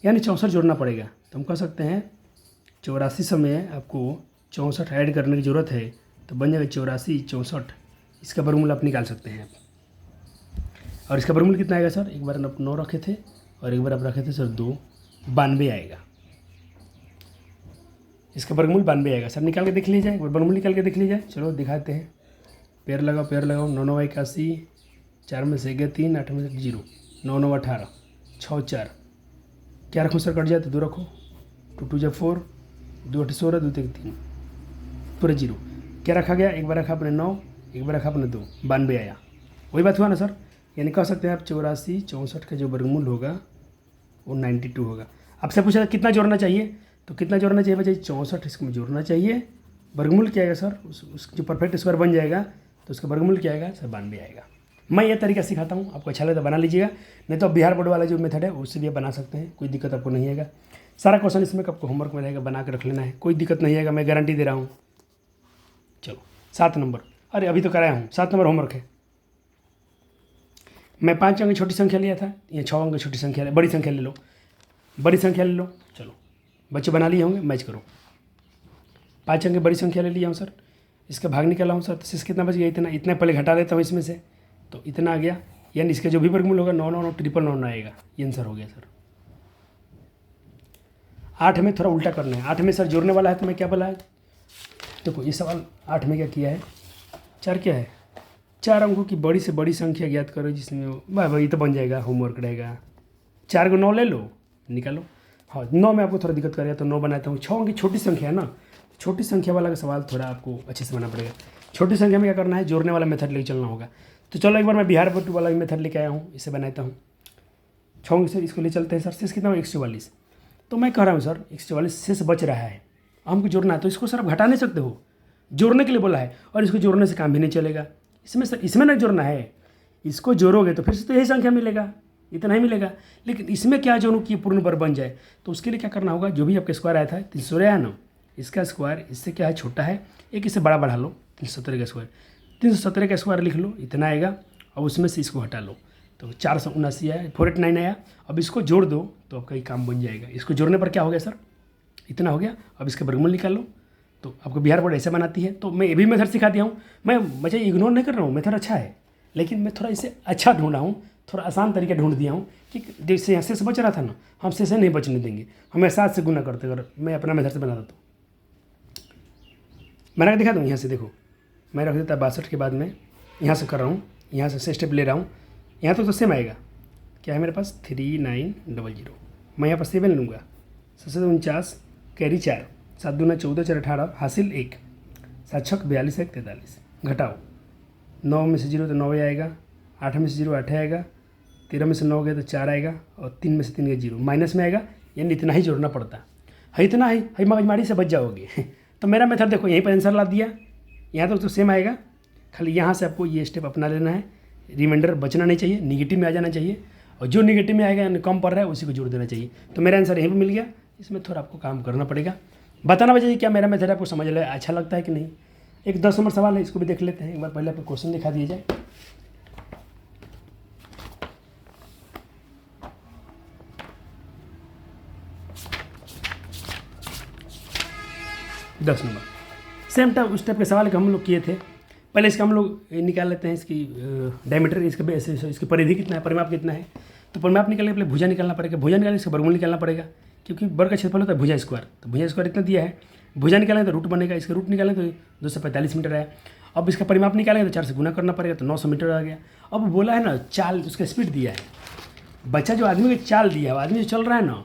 यानी 64 जोड़ना पड़ेगा। तो हम कह सकते हैं 8400 में आपको 64 ऐड करने की ज़रूरत है, तो बन जाएगा 84 64, इसका वर्गमूल आप निकाल सकते हैं। और इसका वर्गमूल कितना आएगा सर, एक बार आप 9 रखे थे और एक बार आप रखे थे सर 2, 92 आएगा, इसका वर्गमूल 92 आएगा। सर निकाल के देख लीजिए, एक बार वर्गमूल निकाल के देख लीजिए, चलो दिखाते हैं। पेड़ लगाओ 9 9 81, 4 में से गया 3, 8 में से 0, 9 9 18, 6 4, क्या रखूँ सर, कट जाए तो 2 रखो, 2 2 जा 4, 2 8 16, 2 3 3, पूरा 0, क्या रखा गया, एक बार रखा अपने 9, एक बार रखा अपने 2, 92 आया, वही बात हुआ ना सर। यानी कह सकते हैं आप 84 64 का जो वर्गमूल होगा वो 92 होगा। आपसे पूछा कितना जोड़ना चाहिए, तो कितना जोड़ना चाहिए बच्चे, 64 इसमें जोड़ना चाहिए, वर्गमूल क्या आएगा सर, उस जो परफेक्ट स्क्वायर बन जाएगा तो उसका वर्गमूल क्या आएगा सर, 92 आएगा। मैं ये तरीका सिखाता हूँ, आपको अच्छा लगे तो बना लीजिएगा, नहीं तो बिहार बोर्ड वाला जो मेथड है उससे भी आप बना सकते हैं, कोई दिक्कत आपको नहीं आएगा। सारा क्वेश्चन इसमें आपको होमवर्क में रहेगा, बना के रख लेना है, कोई दिक्कत नहीं आएगा, मैं गारंटी दे रहा हूँ। चलो 7 नंबर, अरे अभी तो कराया हूँ, 7 नंबर होमवर्क है। मैं 5 अंक की छोटी संख्या लिया था, ये 6 अंक की छोटी संख्या, बड़ी संख्या ले लो, बड़ी संख्या ले लो। चलो बच्चे बना लिए होंगे, मैच करो। 5 अंक की बड़ी संख्या ले लिया हूँ सर, इसका भाग निकाला हूँ सर, तो शेष कितना बच गया, इतना, इतना पहले घटा देता हूँ इसमें से, तो इतना आ गया, यानी इसका जो भी वर्गमूल होगा 9 9 9 ट्रिपल 9 आएगा, ये आंसर हो गया सर। 8 में थोड़ा उल्टा करना है, 8 में सर जोड़ने वाला है, तो मैं क्या बोला है, देखो ये सवाल 8 में क्या किया है, 4 क्या है, 4 अंकों की बड़ी से बड़ी संख्या ज्ञात करो जिसमें, भाई तो बन जाएगा, होमवर्क रहेगा। 4 को 9 ले लो, निकालो। हाँ 9 में आपको थोड़ा दिक्कत करेगा तो 9 बनाता हूँ। 6 अंक की छोटी संख्या है ना, छोटी संख्या वाला का सवाल थोड़ा आपको अच्छे से बनाना पड़ेगा। छोटी संख्या में क्या करना है, जोड़ने वाला मेथड लेके चलना होगा। तो चलो एक बार मैं बिहार बोर्ड वाला मेथड लेके आया हूँ, इसे बनाता हूँ। 6 अंक से इसको ले चलते हैं सर, शेष कितना हो, 144। तो मैं कह रहा हूँ सर 144 शेष बच रहा है, हमको जोड़ना है, तो इसको सर आप घटा नहीं सकते हो, जोड़ने के लिए बोला है, और इसको जोड़ने से काम भी नहीं चलेगा। इसमें सर इसमें नहीं जोड़ना है, इसको जोड़ोगे तो फिर से तो यही संख्या मिलेगा, इतना ही मिलेगा। लेकिन इसमें क्या जोड़ूँ कि पूर्ण वर्ग बन जाए, तो उसके लिए क्या करना होगा, जो भी आपका स्क्वायर आया था 316 आया ना, इसका स्क्वायर इससे क्या है, छोटा है, एक इससे बड़ा बढ़ा लो, 317 का स्क्वायर, 317 का स्क्वायर लिख लो, इतना आएगा, और उसमें से इसको हटा लो, तो 479 आया, 489 आया। अब इसको जोड़ दो तो आपका ये काम बन जाएगा। इसको जोड़ने पर क्या हो गया सर, इतना हो गया। अब इसका वर्गमूल निकाल लो, तो आपको बिहार बोर्ड ऐसे बनाती है। तो मैं ये भी मेथड सिखा दिया हूँ, मैं मुझे इग्नोर नहीं कर रहा हूँ, मेथड अच्छा है, लेकिन मैं थोड़ा इसे अच्छा ढूंढा हूँ, थोड़ा आसान तरीका ढूंढ दिया हूँ कि जैसे यहाँ से बच रहा था ना, हम से नहीं बचने देंगे, हमें 7 से गुना करते, अगर मैं अपना मेथड से बनाता तो मैंने दिखा दूँ। यहाँ से देखो, मैं रख देता 62 के बाद में यहाँ से कर रहा हूँ, यहाँ से स्टेप ले रहा हूँ, यहाँ तो सेम आएगा, क्या है मेरे पास 3900। मैं यहाँ पर 7 लूँगा, 749 कैरी 4, 7 दूना 14 4 18 हासिल 1, 7 छक 42 1 43, घटाओ 9 में से 0 तो 9 आएगा, 8 में से 0 8 आएगा, 13 में से 9 गया तो 4 आएगा, और 3 में से 3 गया 0, माइनस में आएगा, यानी इतना ही जोड़ना पड़ता है, इतना ही मगजमारी से बच जाओगे। तो मेरा मेथड देखो यहीं पर आंसर ला दिया, यहाँ तो सेम आएगा, खाली यहाँ से आपको ये स्टेप अपना लेना है, रिमाइंडर बचना नहीं चाहिए, निगेटिव में आ जाना चाहिए, और जो निगेटिव में आएगा यानी कम पड़ रहा है उसी को जोड़ देना चाहिए। तो मेरा आंसर यहीं पर मिल गया, इसमें थोड़ा आपको काम करना पड़ेगा। बताना बच्चा जी क्या मेरा मेथड आपको समझ ले अच्छा लगता है कि नहीं। एक 10 नंबर सवाल है, इसको भी देख लेते हैं एक बार, पहले आपको क्वेश्चन दिखा दिया जाए। दस नंबर सेम टाइप उस टाइप के सवाल हम लोग किए थे। पहले इसका हम लोग निकाल लेते हैं, इसकी डायमीटर, इसकी परिधि कितना है, परिमाप कितना है। तो परिमाप निकालने के लिए भुजा निकालना पड़ेगा, भुजा निकालने इसका वर्गमूल निकालना पड़ेगा, क्योंकि वर्ग का क्षेत्रफल होता है भुजा स्क्वायर। तो भुजा स्क्वायर इतना दिया है, भुजा निकालें तो रूट बनेगा, इसका रूट निकालें तो 245 मीटर आया। अब इसका परिमाप निकालेंगे तो 4 से गुना करना पड़ेगा, तो 900 मीटर आ गया। अब बोला है ना चाल, उसका स्पीड दिया है, बच्चा जो आदमी का चाल दिया है, आदमी जो चल रहा है ना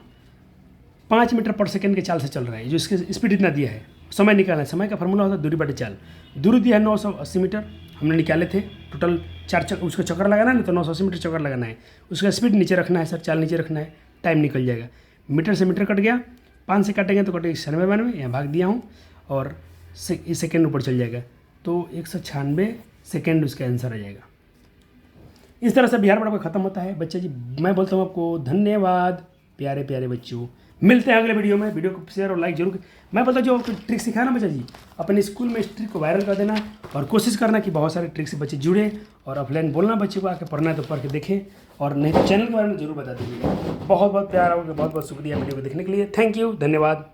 5 मीटर पर सेकंड के चाल से चल रहा है, जो इसके स्पीड इतना दिया है। समय निकालना है, समय का फार्मूला होता है दूरी बटे चाल। दूरी दिया है 980 मीटर, हमने निकाले थे। टोटल 4 उसको चक्कर लगाना है ना, तो 980 मीटर चक्कर लगाना है। उसका स्पीड नीचे रखना है सर, चाल नीचे रखना है, टाइम निकल जाएगा। मीटर से मीटर कट गया, 5 से काटेंगे तो कटेगा 96 यहाँ भाग दिया हूँ, और इस सेकेंड ऊपर चल जाएगा, तो 196 सेकेंड उसका आंसर आ जाएगा। इस तरह से बिहार बोर्ड आपका खत्म होता है बच्चे जी। मैं बोलता हूँ आपको धन्यवाद प्यारे प्यारे बच्चों, मिलते हैं अगले वीडियो में। वीडियो को शेयर और लाइक जरूर। मैं बोलता हूँ जो ट्रिक सिखाया ना बच्चा जी, अपने स्कूल में इस ट्रिक को वायरल कर देना, और कोशिश करना कि बहुत सारे ट्रिक से बच्चे जुड़े, और ऑफलाइन बोलना बच्चे को, आके पढ़ना है तो पढ़ के देखें, और नहीं तो चैनल के बारे में जरूर बता दीजिएगा। बहुत बहुत प्यार, बहुत बहुत शुक्रिया वीडियो को देखने के लिए। थैंक यू, धन्यवाद।